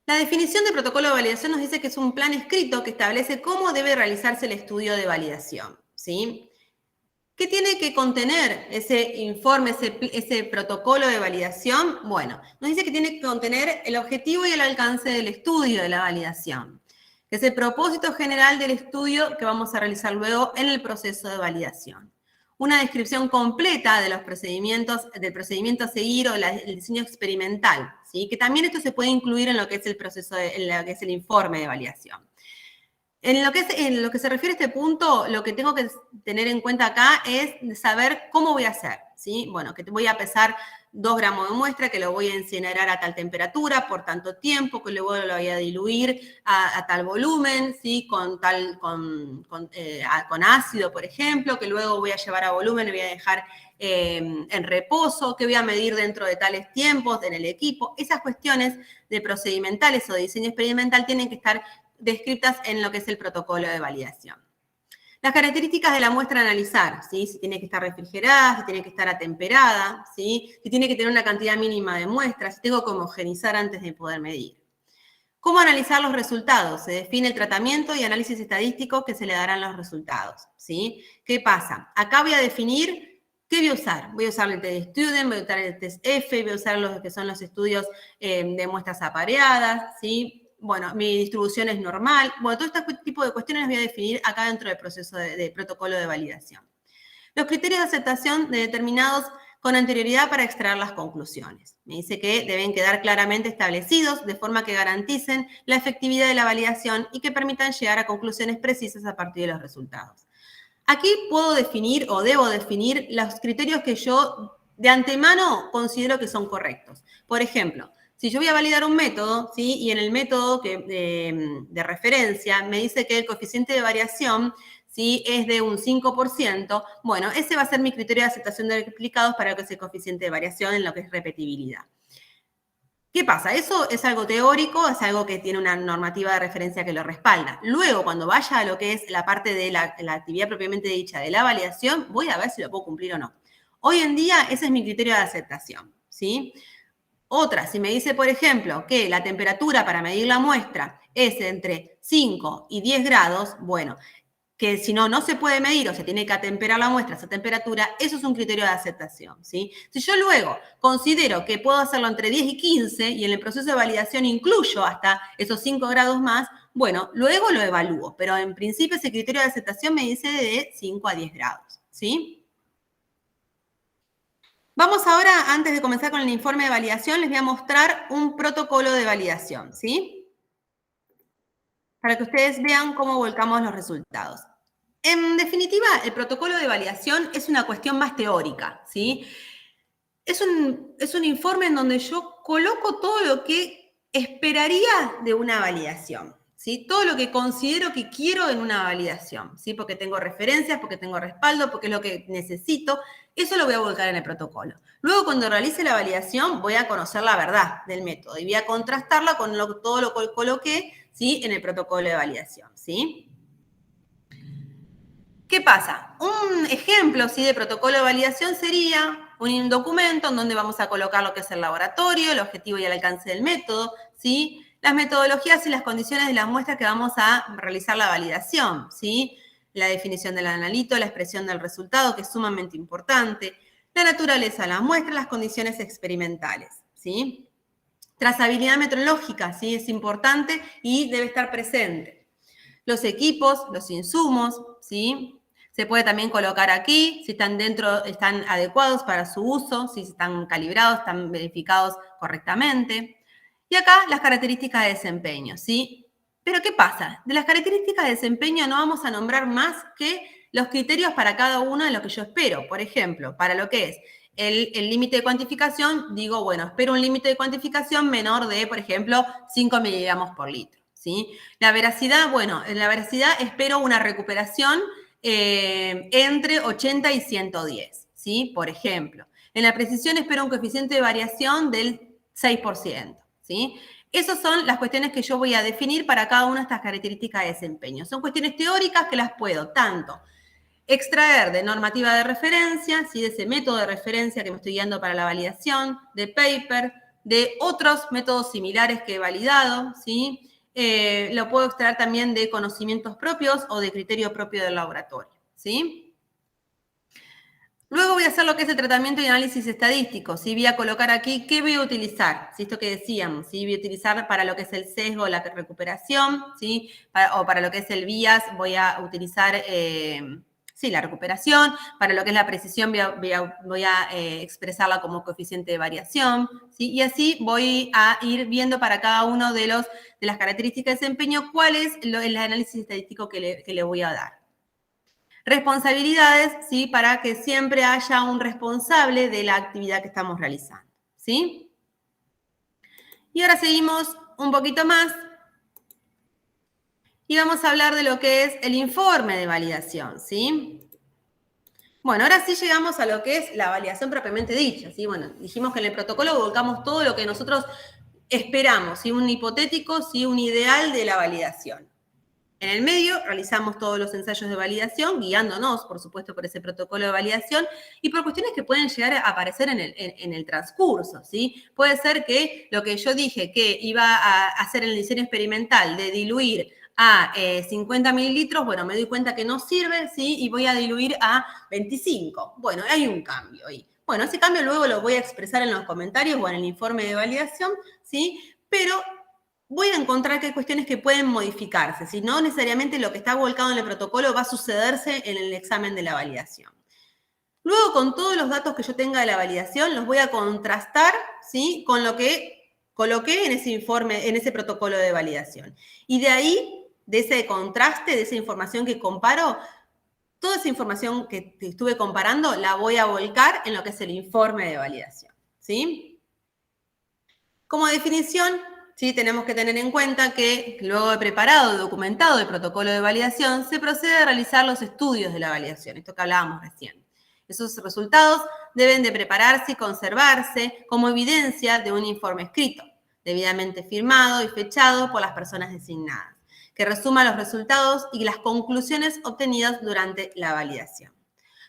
La definición de protocolo de validación nos dice que es un plan escrito que establece cómo debe realizarse el estudio de validación, ¿sí? ¿Qué tiene que contener ese informe, ese protocolo de validación? Bueno, nos dice que tiene que contener el objetivo y el alcance del estudio de la validación, que es el propósito general del estudio que vamos a realizar luego en el proceso de validación. Una descripción completa de los del procedimiento a seguir o el diseño experimental, ¿sí? Que también esto se puede incluir en lo que es el proceso, en lo que es el informe de validación. En lo que se refiere a este punto, lo que tengo que tener en cuenta acá es saber cómo voy a hacer, ¿sí? Bueno, que voy a pesar 2 gramos de muestra, que lo voy a incinerar a tal temperatura por tanto tiempo, que luego lo voy a diluir a tal volumen, ¿sí? Con ácido, por ejemplo, que luego voy a llevar a volumen y voy a dejar en reposo, que voy a medir dentro de tales tiempos en el equipo. Esas cuestiones de procedimentales o de diseño experimental tienen que estar descritas en lo que es el protocolo de validación. Las características de la muestra a analizar, ¿sí? Si tiene que estar refrigerada, si tiene que estar atemperada, ¿sí? Si tiene que tener una cantidad mínima de muestras, si tengo que homogenizar antes de poder medir. ¿Cómo analizar los resultados? Se define el tratamiento y análisis estadístico que se le darán los resultados, ¿sí? ¿Qué pasa? Acá voy a definir qué voy a usar. Voy a usar el test Student, voy a usar el test F, voy a usar los que son los estudios de muestras apareadas, ¿sí? Bueno, mi distribución es normal. Bueno, todo este tipo de cuestiones las voy a definir acá dentro del proceso de protocolo de validación. los criterios de aceptación determinados con anterioridad para extraer las conclusiones. Me dice que deben quedar claramente establecidos de forma que garanticen la efectividad de la validación y que permitan llegar a conclusiones precisas a partir de los resultados. Aquí puedo definir o debo definir los criterios que yo de antemano considero que son correctos. Por ejemplo, si yo voy a validar un método, ¿sí? Y en el método de referencia me dice que el coeficiente de variación, ¿sí? Es de un 5%, bueno, ese va a ser mi criterio de aceptación de replicados para lo que es el coeficiente de variación en lo que es repetibilidad. ¿Qué pasa? Eso es algo teórico, es algo que tiene una normativa de referencia que lo respalda. Luego, cuando vaya a lo que es la parte de la actividad propiamente dicha de la validación, voy a ver si lo puedo cumplir o no. Hoy en día, ese es mi criterio de aceptación, ¿sí? Otra, si me dice, por ejemplo, que la temperatura para medir la muestra es entre 5 y 10 grados, bueno, que si no se puede medir o se tiene que atemperar la muestra a esa temperatura, eso es un criterio de aceptación, ¿sí? Si yo luego considero que puedo hacerlo entre 10 y 15 y en el proceso de validación incluyo hasta esos 5 grados más, bueno, luego lo evalúo, pero en principio ese criterio de aceptación me dice de 5 a 10 grados, ¿sí? Vamos ahora, antes de comenzar con el informe de validación, les voy a mostrar un protocolo de validación, ¿sí? Para que ustedes vean cómo volcamos los resultados. En definitiva, el protocolo de validación es una cuestión más teórica, ¿sí? Es un informe en donde yo coloco todo lo que esperaría de una validación, ¿sí? Todo lo que considero que quiero en una validación, ¿sí? Porque tengo referencias, porque tengo respaldo, porque es lo que necesito. Eso lo voy a volcar en el protocolo. Luego, cuando realice la validación, voy a conocer la verdad del método y voy a contrastarla con todo lo que coloqué, ¿sí? En el protocolo de validación, ¿sí? ¿Qué pasa? Un ejemplo, ¿sí? De protocolo de validación sería un documento en donde vamos a colocar lo que es el laboratorio, el objetivo y el alcance del método, ¿sí? Las metodologías y las condiciones de las muestras que vamos a realizar la validación, ¿sí? La definición del analito, la expresión del resultado, que es sumamente importante, la naturaleza de la muestra, las condiciones experimentales, ¿sí? Trazabilidad metodológica, ¿sí? Es importante y debe estar presente. Los equipos, los insumos, ¿sí? Se puede también colocar aquí, si están dentro, están adecuados para su uso, si están calibrados, están verificados correctamente. Y acá las características de desempeño, ¿sí? Pero ¿qué pasa? De las características de desempeño no vamos a nombrar más que los criterios para cada uno de lo que yo espero. Por ejemplo, para lo que es el límite de cuantificación, digo, bueno, espero un límite de cuantificación menor de, por ejemplo, 5 miligramos por litro, ¿sí? La veracidad, bueno, en la veracidad espero una recuperación entre 80 y 110, ¿sí? Por ejemplo. En la precisión espero un coeficiente de variación del 6%, ¿sí? Esas son las cuestiones que yo voy a definir para cada una de estas características de desempeño. Son cuestiones teóricas que las puedo tanto extraer de normativa de referencia, ¿sí? De ese método de referencia que me estoy guiando para la validación, de paper, de otros métodos similares que he validado, ¿sí? Lo puedo extraer también de conocimientos propios o de criterio propio del laboratorio, ¿sí? Luego voy a hacer lo que es el tratamiento y análisis estadístico, ¿sí? Voy a colocar aquí qué voy a utilizar, ¿sí? Esto que decíamos, ¿sí? Voy a utilizar para lo que es el sesgo, la recuperación, ¿sí? O para lo que es el bias, voy a utilizar, sí, la recuperación. Para lo que es la precisión, voy a expresarla como coeficiente de variación, ¿sí? Y así voy a ir viendo para cada uno de las características de desempeño cuál es el análisis estadístico que le voy a dar. Responsabilidades, ¿sí? Para que siempre haya un responsable de la actividad que estamos realizando, ¿sí? Y ahora seguimos un poquito más y vamos a hablar de lo que es el informe de validación, ¿sí? Bueno, ahora sí llegamos a lo que es la validación propiamente dicha, ¿sí? Bueno, dijimos que en el protocolo volcamos todo lo que nosotros esperamos, ¿sí? Un hipotético, ¿sí? Un ideal de la validación. En el medio realizamos todos los ensayos de validación, guiándonos, por supuesto, por ese protocolo de validación y por cuestiones que pueden llegar a aparecer en el transcurso, ¿sí? Puede ser que lo que yo dije que iba a hacer en el diseño experimental de diluir a 50 mililitros, bueno, me doy cuenta que no sirve, ¿sí? Y voy a diluir a 25. Bueno, hay un cambio ahí. Bueno, ese cambio luego lo voy a expresar en los comentarios o en el informe de validación, ¿sí? Pero voy a encontrar que hay cuestiones que pueden modificarse, si no necesariamente lo que está volcado en el protocolo va a sucederse en el examen de la validación. Luego, con todos los datos que yo tenga de la validación, los voy a contrastar, ¿sí?, con lo que coloqué en ese informe, en ese protocolo de validación. Y de ahí, de ese contraste, de esa información que comparo, toda esa información que estuve comparando la voy a volcar en lo que es el informe de validación, ¿sí? Como definición, sí, tenemos que tener en cuenta que luego de preparado y documentado el protocolo de validación, se procede a realizar los estudios de la validación, esto que hablábamos recién. Esos resultados deben de prepararse y conservarse como evidencia de un informe escrito, debidamente firmado y fechado por las personas designadas, que resuma los resultados y las conclusiones obtenidas durante la validación.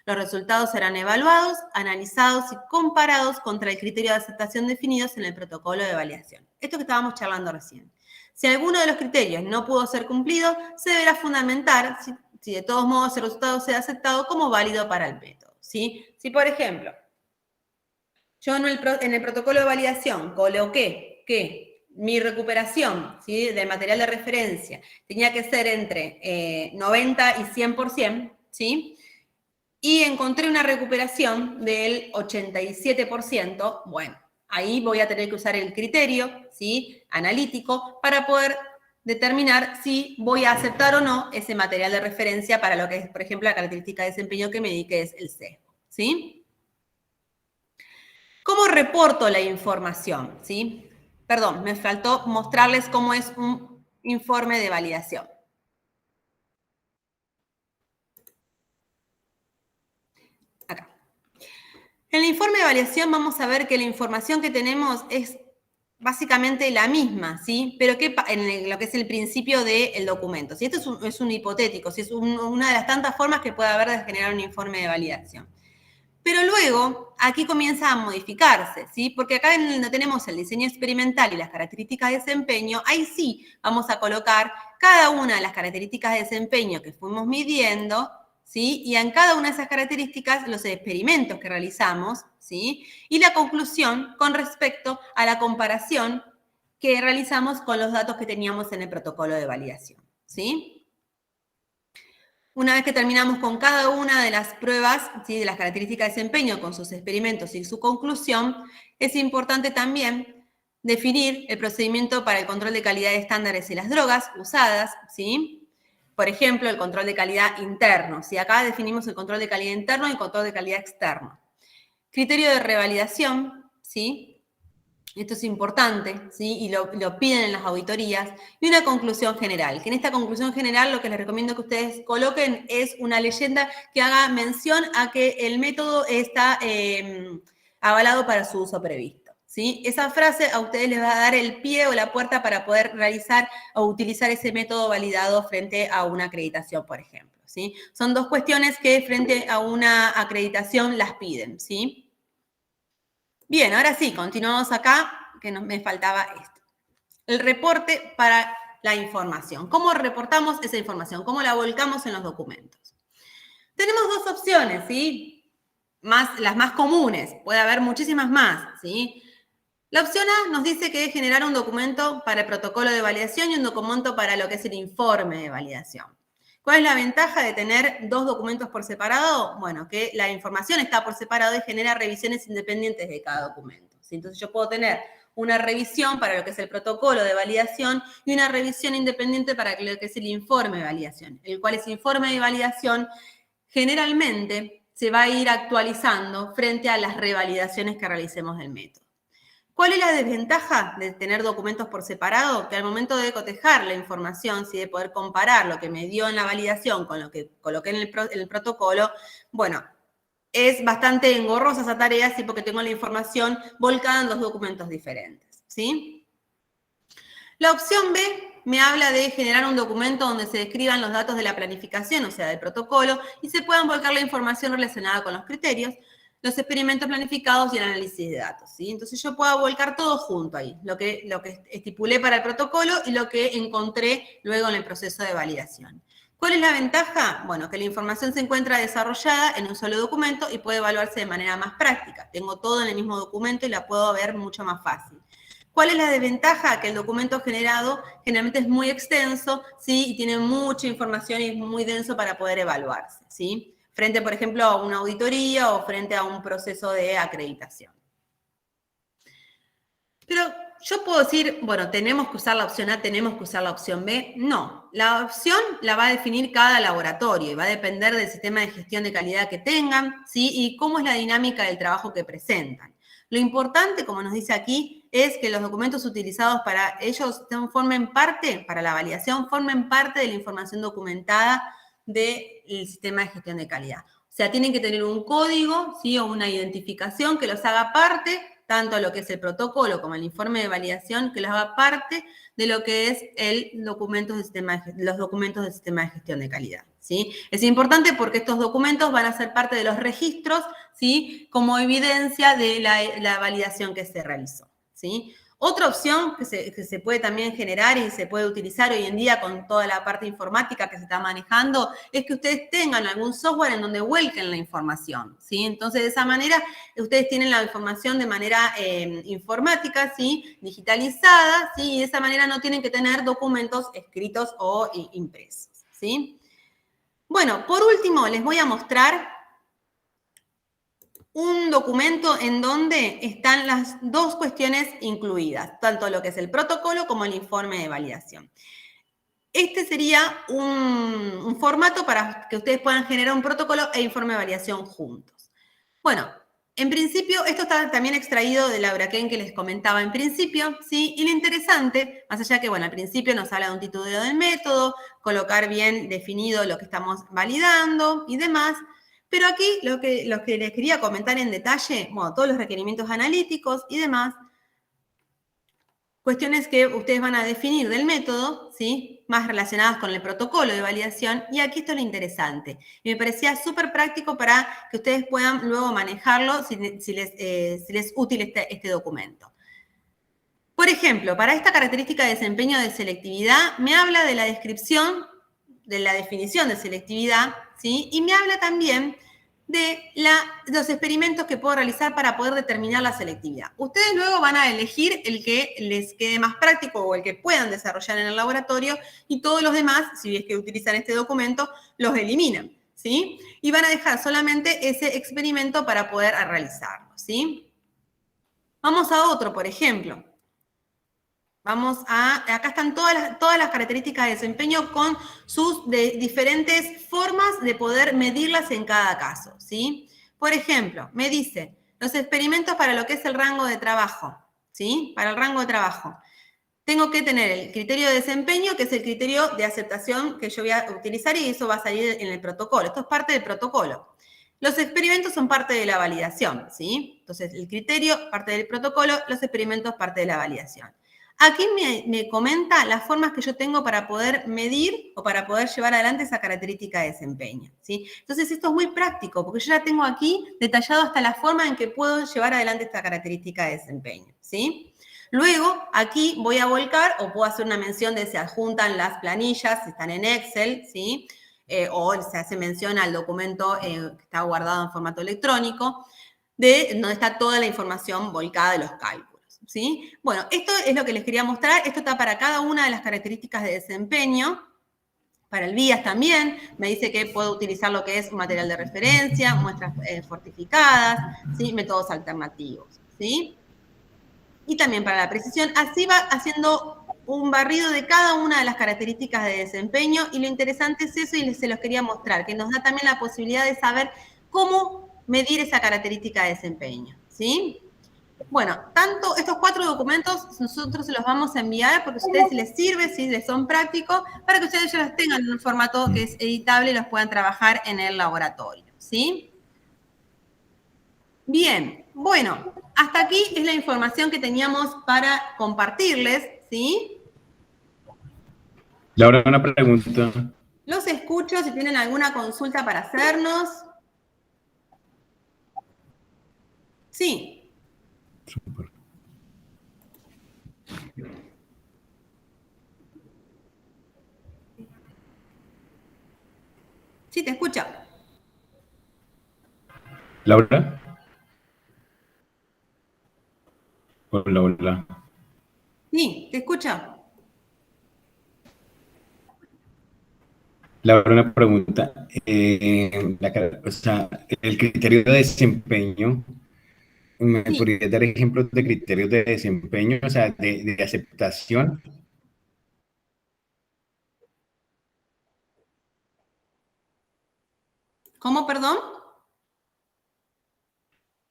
Los resultados serán evaluados, analizados y comparados contra el criterio de aceptación definidos en el protocolo de validación. Esto que estábamos charlando recién. Si alguno de los criterios no pudo ser cumplido, se deberá fundamentar si de todos modos el resultado sea aceptado como válido para el método, ¿sí? Si, por ejemplo, yo en el protocolo de validación coloqué que mi recuperación, ¿sí?, del material de referencia tenía que ser entre 90 y 100%, ¿sí?, y encontré una recuperación del 87%, bueno, ahí voy a tener que usar el criterio, ¿sí?, analítico para poder determinar si voy a aceptar o no ese material de referencia para lo que es, por ejemplo, la característica de desempeño que me di, que es el sesgo, ¿sí? ¿Cómo reporto la información? ¿Sí? Perdón, me faltó mostrarles cómo es un informe de validación. Acá. En el informe de validación vamos a ver que la información que tenemos es básicamente la misma, ¿sí? Pero en lo que es el principio del documento. Si esto es un hipotético, si es una de las tantas formas que puede haber de generar un informe de validación. Pero luego, aquí comienza a modificarse, ¿sí? Porque acá donde tenemos el diseño experimental y las características de desempeño, ahí sí vamos a colocar cada una de las características de desempeño que fuimos midiendo, ¿sí? Y en cada una de esas características, los experimentos que realizamos, ¿sí? Y la conclusión con respecto a la comparación que realizamos con los datos que teníamos en el protocolo de validación, ¿sí? Una vez que terminamos con cada una de las pruebas, ¿sí?, de las características de desempeño con sus experimentos y su conclusión, es importante también definir el procedimiento para el control de calidad de estándares y las drogas usadas, ¿sí? Por ejemplo, el control de calidad interno, ¿sí? Acá definimos el control de calidad interno y el control de calidad externo. Criterio de revalidación, ¿sí? Esto es importante, ¿sí? Y lo piden en las auditorías. Y una conclusión general, que en esta conclusión general lo que les recomiendo que ustedes coloquen es una leyenda que haga mención a que el método está avalado para su uso previsto, ¿sí? Esa frase a ustedes les va a dar el pie o la puerta para poder realizar o utilizar ese método validado frente a una acreditación, por ejemplo, ¿sí? Son dos cuestiones que frente a una acreditación las piden, ¿sí? Bien, ahora sí, continuamos acá, que me faltaba esto. El reporte para la información. ¿Cómo reportamos esa información? ¿Cómo la volcamos en los documentos? Tenemos dos opciones, ¿sí? Las más comunes. Puede haber muchísimas más, ¿sí? La opción A nos dice que es generar un documento para el protocolo de validación y un documento para lo que es el informe de validación. ¿Cuál es la ventaja de tener dos documentos por separado? Bueno, que la información está por separado y genera revisiones independientes de cada documento, ¿sí? Entonces yo puedo tener una revisión para lo que es el protocolo de validación y una revisión independiente para lo que es el informe de validación, el cual ese informe de validación generalmente se va a ir actualizando frente a las revalidaciones que realicemos del método. ¿Cuál es la desventaja de tener documentos por separado? Que al momento de cotejar la información, ¿sí?, de poder comparar lo que me dio en la validación con lo que coloqué en el protocolo, bueno, es bastante engorrosa esa tarea, ¿sí?, porque tengo la información volcada en dos documentos diferentes, ¿sí? La opción B me habla de generar un documento donde se describan los datos de la planificación, o sea, del protocolo, y se puedan volcar la información relacionada con los criterios, los experimentos planificados y el análisis de datos, ¿sí? Entonces yo puedo volcar todo junto ahí, lo que estipulé para el protocolo y lo que encontré luego en el proceso de validación. ¿Cuál es la ventaja? Bueno, que la información se encuentra desarrollada en un solo documento y puede evaluarse de manera más práctica. Tengo todo en el mismo documento y la puedo ver mucho más fácil. ¿Cuál es la desventaja? Que el documento generado generalmente es muy extenso, ¿sí?, y tiene mucha información y es muy denso para poder evaluarse, ¿sí? frente, por ejemplo, a una auditoría o frente a un proceso de acreditación. Pero yo puedo decir, bueno, tenemos que usar la opción A, tenemos que usar la opción B. No, la opción la va a definir cada laboratorio y va a depender del sistema de gestión de calidad que tengan, ¿sí? Y cómo es la dinámica del trabajo que presentan. Lo importante, como nos dice aquí, es que los documentos utilizados para ellos formen parte, para la validación, formen parte de la información documentada del sistema de gestión de calidad. O sea, tienen que tener un código, ¿sí? O una identificación que los haga parte, tanto lo que es el protocolo como el informe de validación, que los haga parte de lo que es los documentos del sistema de gestión de calidad, ¿sí? Es importante porque estos documentos van a ser parte de los registros, ¿sí? Como evidencia de la validación que se realizó, ¿sí? Otra opción que se puede también generar y se puede utilizar hoy en día con toda la parte informática que se está manejando es que ustedes tengan algún software en donde vuelquen la información, ¿sí? Entonces, de esa manera, ustedes tienen la información de manera informática, ¿sí? Digitalizada, ¿sí? Y de esa manera no tienen que tener documentos escritos o impresos, ¿sí? Bueno, por último, les voy a mostrar un documento en donde están las dos cuestiones incluidas, tanto lo que es el protocolo como el informe de validación. Este sería un formato para que ustedes puedan generar un protocolo e informe de validación juntos. Bueno, en principio, esto está también extraído de la Huracan que les comentaba en principio, ¿sí? Y lo interesante, más allá que, bueno, al principio nos habla de un título del método, colocar bien definido lo que estamos validando y demás, pero aquí lo que les quería comentar en detalle, bueno, todos los requerimientos analíticos y demás, cuestiones que ustedes van a definir del método, ¿sí? Más relacionadas con el protocolo de validación, y aquí esto es lo interesante. Y me parecía súper práctico para que ustedes puedan luego manejarlo si les es útil este documento. Por ejemplo, para esta característica de desempeño de selectividad, me habla de la descripción, de la definición de selectividad, ¿sí? Y me habla también de los experimentos que puedo realizar para poder determinar la selectividad. Ustedes luego van a elegir el que les quede más práctico o el que puedan desarrollar en el laboratorio y todos los demás, si es que utilizan este documento, los eliminan, ¿sí? Y van a dejar solamente ese experimento para poder realizarlo, ¿sí? Vamos a otro, por ejemplo. Acá están todas las características de desempeño con sus diferentes formas de poder medirlas en cada caso, ¿sí? Por ejemplo, me dice, los experimentos para lo que es el rango de trabajo, ¿sí? Para el rango de trabajo. Tengo que tener el criterio de desempeño, que es el criterio de aceptación que yo voy a utilizar y eso va a salir en el protocolo. Esto es parte del protocolo. Los experimentos son parte de la validación, ¿sí? Entonces, el criterio, parte del protocolo, los experimentos, parte de la validación. Aquí me comenta las formas que yo tengo para poder medir o para poder llevar adelante esa característica de desempeño, ¿sí? Entonces, esto es muy práctico, porque yo ya tengo aquí detallado hasta la forma en que puedo llevar adelante esta característica de desempeño, ¿sí? Luego, aquí voy a volcar o puedo hacer una mención de se adjuntan las planillas, si están en Excel, ¿sí? O se hace mención al documento que está guardado en formato electrónico, de donde está toda la información volcada de los cálculos, ¿sí? Bueno, esto es lo que les quería mostrar. Esto está para cada una de las características de desempeño. Para el BIAS también, me dice que puedo utilizar lo que es un material de referencia, muestras fortificadas, ¿sí? Métodos alternativos, ¿sí? Y también para la precisión, así va haciendo un barrido de cada una de las características de desempeño y lo interesante es eso y se los quería mostrar, que nos da también la posibilidad de saber cómo medir esa característica de desempeño, ¿sí? Bueno, tanto estos 4 documentos nosotros se los vamos a enviar porque a ustedes les sirve, si les son prácticos, para que ustedes ya los tengan en un formato que es editable y los puedan trabajar en el laboratorio, ¿sí? Bien, bueno, hasta aquí es la información que teníamos para compartirles, ¿sí? Laura, una pregunta. Los escucho si tienen alguna consulta para hacernos. Sí. Súper. Sí, te escucho. Laura. Hola, hola. Sí, te escucho. Laura, una pregunta. O sea, el criterio de desempeño, ¿me Sí. podrías dar ejemplos de criterios de desempeño, o sea, de aceptación? ¿Cómo, perdón?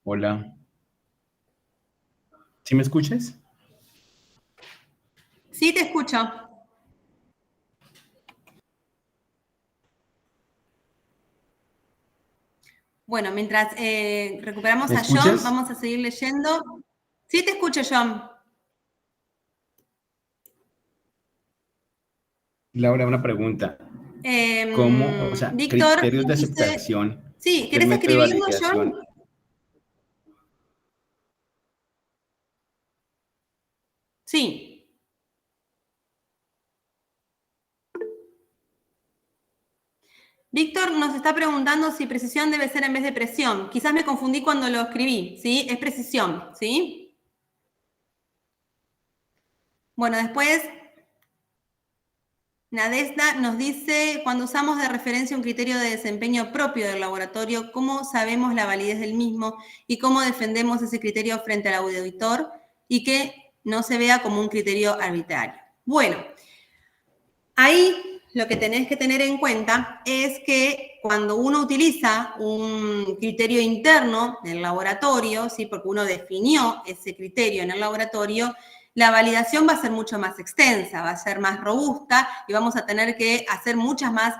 Hola. ¿Sí me escuchas? Sí, te escucho. Bueno, mientras recuperamos ¿Me a John, escuchas? vamos a seguir leyendo. Sí, te escucho, John. Laura, una pregunta. ¿Cómo, o sea, Víctor criterios de nos dice, aceptación sí, del ¿querés método de escribirlo, validación? John? Sí. Víctor nos está preguntando si precisión debe ser en vez de presión. Quizás me confundí cuando lo escribí, ¿sí? Es precisión, ¿sí? Bueno, después Nadezhda nos dice, cuando usamos de referencia un criterio de desempeño propio del laboratorio, ¿cómo sabemos la validez del mismo y cómo defendemos ese criterio frente al auditor y que no se vea como un criterio arbitrario? Bueno, ahí lo que tenés que tener en cuenta es que cuando uno utiliza un criterio interno del laboratorio, ¿sí? Porque uno definió ese criterio en el laboratorio, la validación va a ser mucho más extensa, va a ser más robusta y vamos a tener que hacer muchas más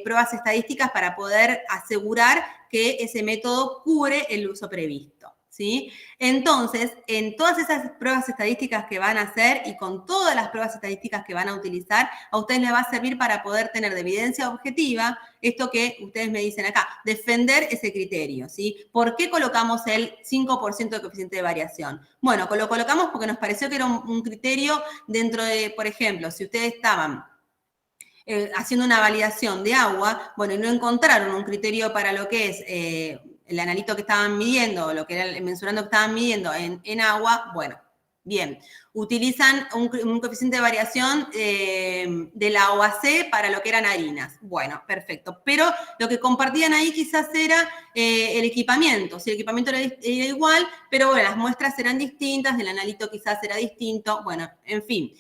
pruebas estadísticas para poder asegurar que ese método cubre el uso previsto, ¿sí? Entonces, en todas esas pruebas estadísticas que van a hacer y con todas las pruebas estadísticas que van a utilizar, a ustedes les va a servir para poder tener de evidencia objetiva esto que ustedes me dicen acá, defender ese criterio, ¿sí? ¿Por qué colocamos el 5% de coeficiente de variación? Bueno, lo colocamos porque nos pareció que era un criterio dentro de, por ejemplo, si ustedes estaban haciendo una validación de agua, bueno, y no encontraron un criterio para lo que es el analito que estaban midiendo, lo que era el mensurando que estaban midiendo en agua, bueno, bien. Utilizan un coeficiente de variación de la OAC para lo que eran harinas. Bueno, perfecto. Pero lo que compartían ahí quizás era el equipamiento. Si el equipamiento era igual, pero bueno, las muestras eran distintas, el analito quizás era distinto, bueno, en fin.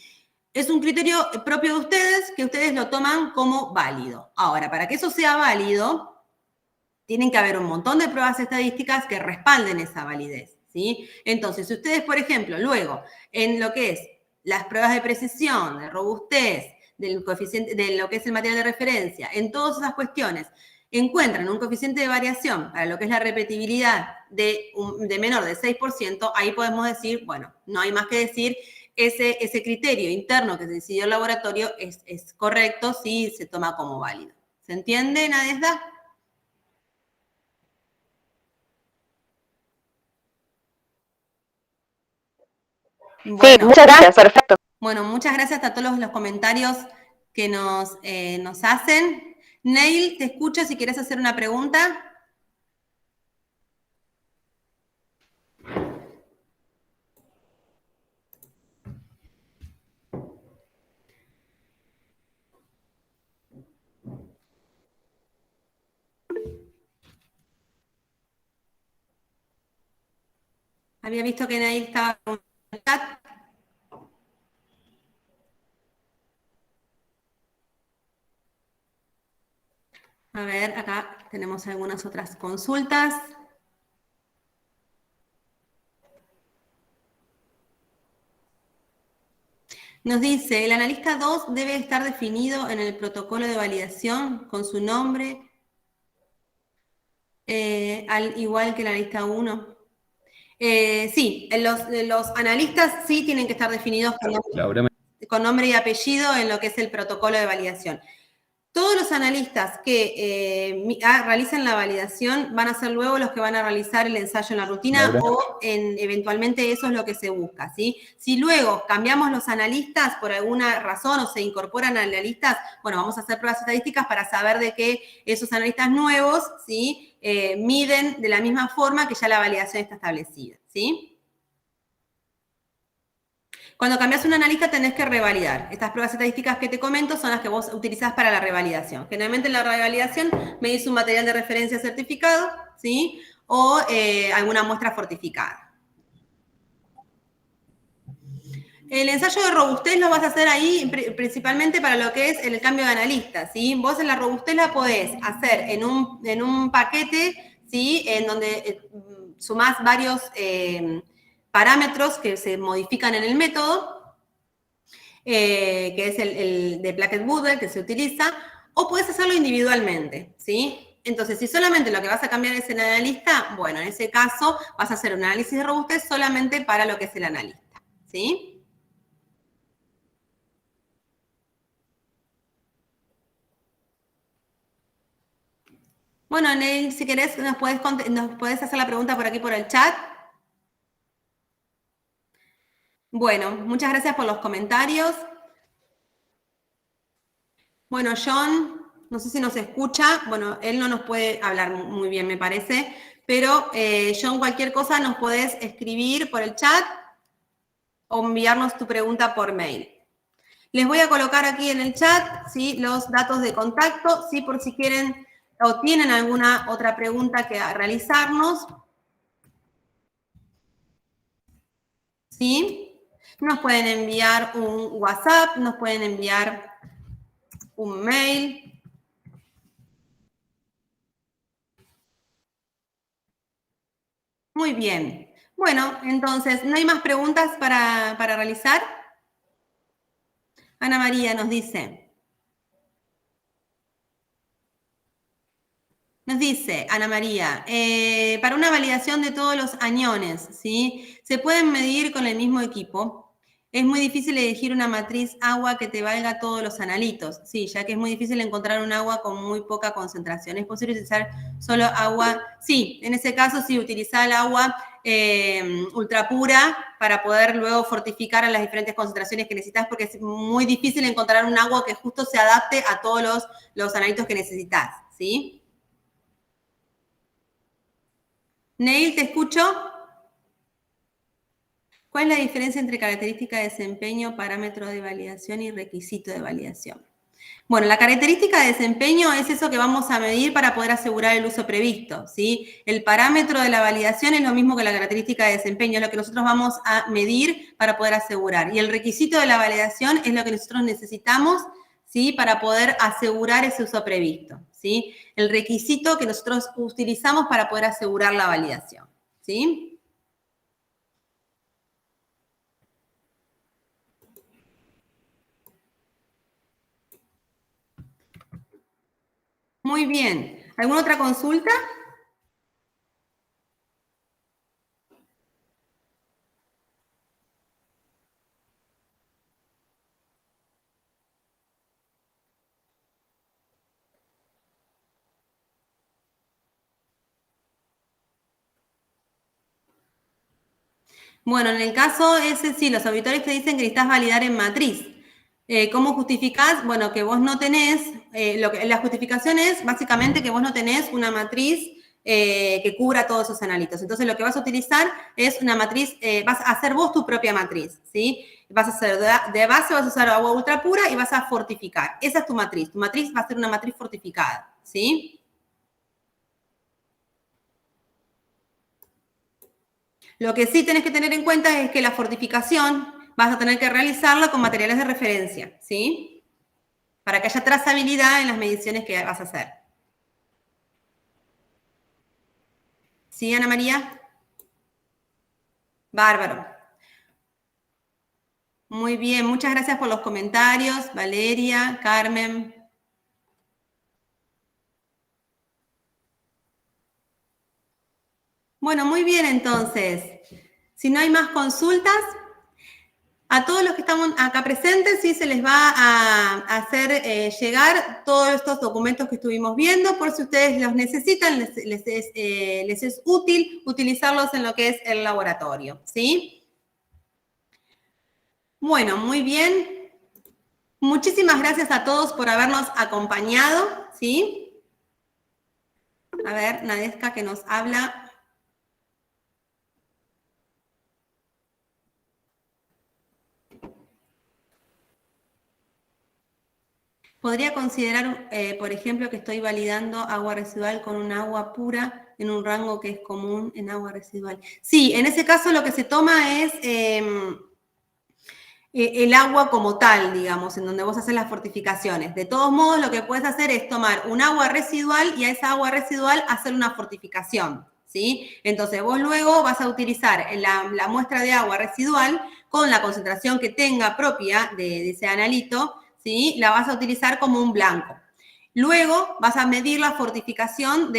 Es un criterio propio de ustedes que ustedes lo toman como válido. Ahora, para que eso sea válido, tienen que haber un montón de pruebas estadísticas que respalden esa validez, ¿sí? Entonces, si ustedes, por ejemplo, luego, en lo que es las pruebas de precisión, de robustez, del coeficiente, de lo que es el material de referencia, en todas esas cuestiones, encuentran un coeficiente de variación para lo que es la repetibilidad de menor de 6%, ahí podemos decir, bueno, no hay más que decir, ese criterio interno que se decidió el laboratorio es correcto si se toma como válido. ¿Se entiende, Nadezhda? Bueno, sí, muchas gracias, perfecto. Bueno, muchas gracias a todos los comentarios que nos hacen. Neil, te escucho si quieres hacer una pregunta. Había visto que Neil estaba en el chat. A ver, acá tenemos algunas otras consultas. Nos dice, el analista 2 debe estar definido en el protocolo de validación con su nombre, al igual que el analista 1. Sí, los analistas sí tienen que estar definidos con nombre y apellido en lo que es el protocolo de validación. Todos los analistas que realizan la validación van a ser luego los que van a realizar el ensayo en la rutina, Laura, o eventualmente eso es lo que se busca, ¿sí? Si luego cambiamos los analistas por alguna razón o se incorporan analistas, bueno, vamos a hacer pruebas estadísticas para saber de que esos analistas nuevos, ¿sí? Miden de la misma forma que ya la validación está establecida, ¿sí? Cuando cambias un analista tenés que revalidar. Estas pruebas estadísticas que te comento son las que vos utilizás para la revalidación. Generalmente en la revalidación medís un material de referencia certificado, ¿sí? O alguna muestra fortificada. El ensayo de robustez lo vas a hacer ahí principalmente para lo que es el cambio de analista, ¿sí? Vos en la robustez la podés hacer en un paquete, ¿sí? En donde sumás varios parámetros que se modifican en el método, que es el de Plackett-Woodwell que se utiliza, o puedes hacerlo individualmente, ¿sí? Entonces, si solamente lo que vas a cambiar es el analista, bueno, en ese caso vas a hacer un análisis de robustez solamente para lo que es el analista, ¿sí? Bueno, Neil, si querés, nos podés hacer la pregunta por aquí por el chat. Bueno, muchas gracias por los comentarios. Bueno, John, no sé si nos escucha. Bueno, él no nos puede hablar muy bien, me parece. Pero, John, cualquier cosa nos podés escribir por el chat o enviarnos tu pregunta por mail. Les voy a colocar aquí en el chat, ¿sí? Los datos de contacto, ¿sí? Por si quieren o tienen alguna otra pregunta que realizarnos. ¿Sí? Nos pueden enviar un WhatsApp, nos pueden enviar un mail. Muy bien. Bueno, entonces, ¿no hay más preguntas para realizar? Ana María nos dice, Ana María, para una validación de todos los aniones, ¿sí? ¿Se pueden medir con el mismo equipo? Es muy difícil elegir una matriz agua que te valga todos los analitos, sí, ya que es muy difícil encontrar un agua con muy poca concentración. ¿Es posible utilizar solo agua? Sí, en ese caso sí, utilizar el agua ultra pura para poder luego fortificar a las diferentes concentraciones que necesitas, porque es muy difícil encontrar un agua que justo se adapte a todos los analitos que necesitas, ¿sí? Neil, ¿te escucho? ¿Cuál es la diferencia entre característica de desempeño, parámetro de validación y requisito de validación? Bueno, la característica de desempeño es eso que vamos a medir para poder asegurar el uso previsto, ¿sí? El parámetro de la validación es lo mismo que la característica de desempeño, es lo que nosotros vamos a medir para poder asegurar. Y el requisito de la validación es lo que nosotros necesitamos, ¿sí? Para poder asegurar ese uso previsto, ¿sí? El requisito que nosotros utilizamos para poder asegurar la validación, ¿sí? Muy bien. ¿Alguna otra consulta? Bueno, en el caso ese sí, los auditores te dicen que necesitas validar en matriz. ¿Cómo justificás? Bueno, que vos no tenés, la justificación es básicamente que vos no tenés una matriz que cubra todos esos analitos. Entonces, lo que vas a utilizar es una matriz, vas a hacer vos tu propia matriz, ¿sí? Vas a hacer de base, vas a usar agua ultra pura y vas a fortificar. Esa es tu matriz. Tu matriz va a ser una matriz fortificada, ¿sí? Lo que sí tenés que tener en cuenta es que la fortificación vas a tener que realizarla con materiales de referencia, ¿sí? Para que haya trazabilidad en las mediciones que vas a hacer. ¿Sí, Ana María? Bárbaro. Muy bien, muchas gracias por los comentarios, Valeria, Carmen. Bueno, muy bien entonces. Si no hay más consultas, a todos los que estamos acá presentes, sí se les va a hacer llegar todos estos documentos que estuvimos viendo, por si ustedes los necesitan, les es útil utilizarlos en lo que es el laboratorio, ¿sí? Bueno, muy bien. Muchísimas gracias a todos por habernos acompañado, ¿sí? A ver, Nadezca que nos habla. Podría considerar, por ejemplo, que estoy validando agua residual con un agua pura en un rango que es común en agua residual. Sí, en ese caso lo que se toma es el agua como tal, digamos, en donde vos haces las fortificaciones. De todos modos, lo que puedes hacer es tomar un agua residual y a esa agua residual hacer una fortificación, ¿sí? Entonces, vos luego vas a utilizar la muestra de agua residual con la concentración que tenga propia de ese analito, ¿sí? La vas a utilizar como un blanco. Luego vas a medir la fortificación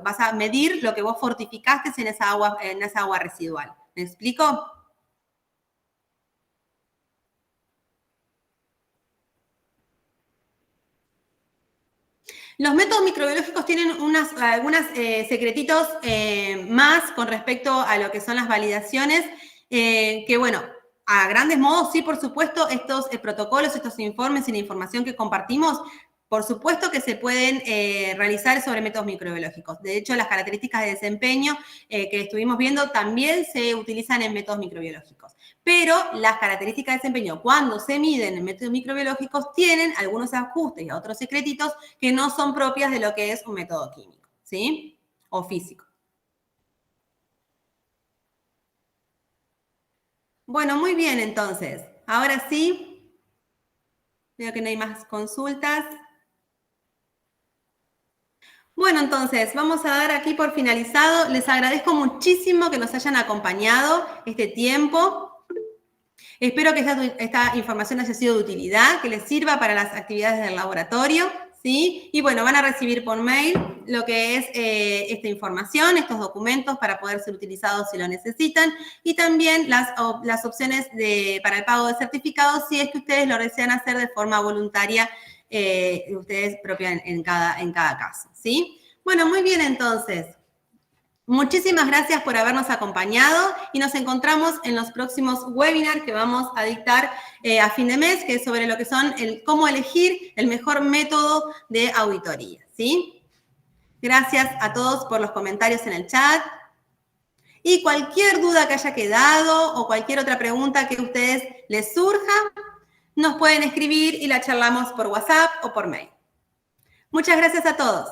vas a medir lo que vos fortificaste en esa agua residual. ¿Me explico? Los métodos microbiológicos tienen algunos secretitos más con respecto a lo que son las validaciones, que bueno, a grandes modos, sí, por supuesto, estos protocolos, estos informes y la información que compartimos, por supuesto que se pueden realizar sobre métodos microbiológicos. De hecho, las características de desempeño que estuvimos viendo también se utilizan en métodos microbiológicos. Pero las características de desempeño, cuando se miden en métodos microbiológicos, tienen algunos ajustes y otros secretitos que no son propias de lo que es un método químico, ¿sí? O físico. Bueno, muy bien, entonces. Ahora sí, veo que no hay más consultas. Bueno, entonces, vamos a dar aquí por finalizado. Les agradezco muchísimo que nos hayan acompañado este tiempo. Espero que esta información haya sido de utilidad, que les sirva para las actividades del laboratorio, ¿sí? Y bueno, van a recibir por mail lo que es esta información, estos documentos para poder ser utilizados si lo necesitan, y también las opciones para el pago de certificados si es que ustedes lo desean hacer de forma voluntaria, ustedes propia en cada caso, ¿sí? Bueno, muy bien entonces. Muchísimas gracias por habernos acompañado y nos encontramos en los próximos webinars que vamos a dictar a fin de mes, que es sobre lo que son cómo elegir el mejor método de auditoría, ¿sí? Gracias a todos por los comentarios en el chat. Y cualquier duda que haya quedado o cualquier otra pregunta que a ustedes les surja, nos pueden escribir y la charlamos por WhatsApp o por mail. Muchas gracias a todos.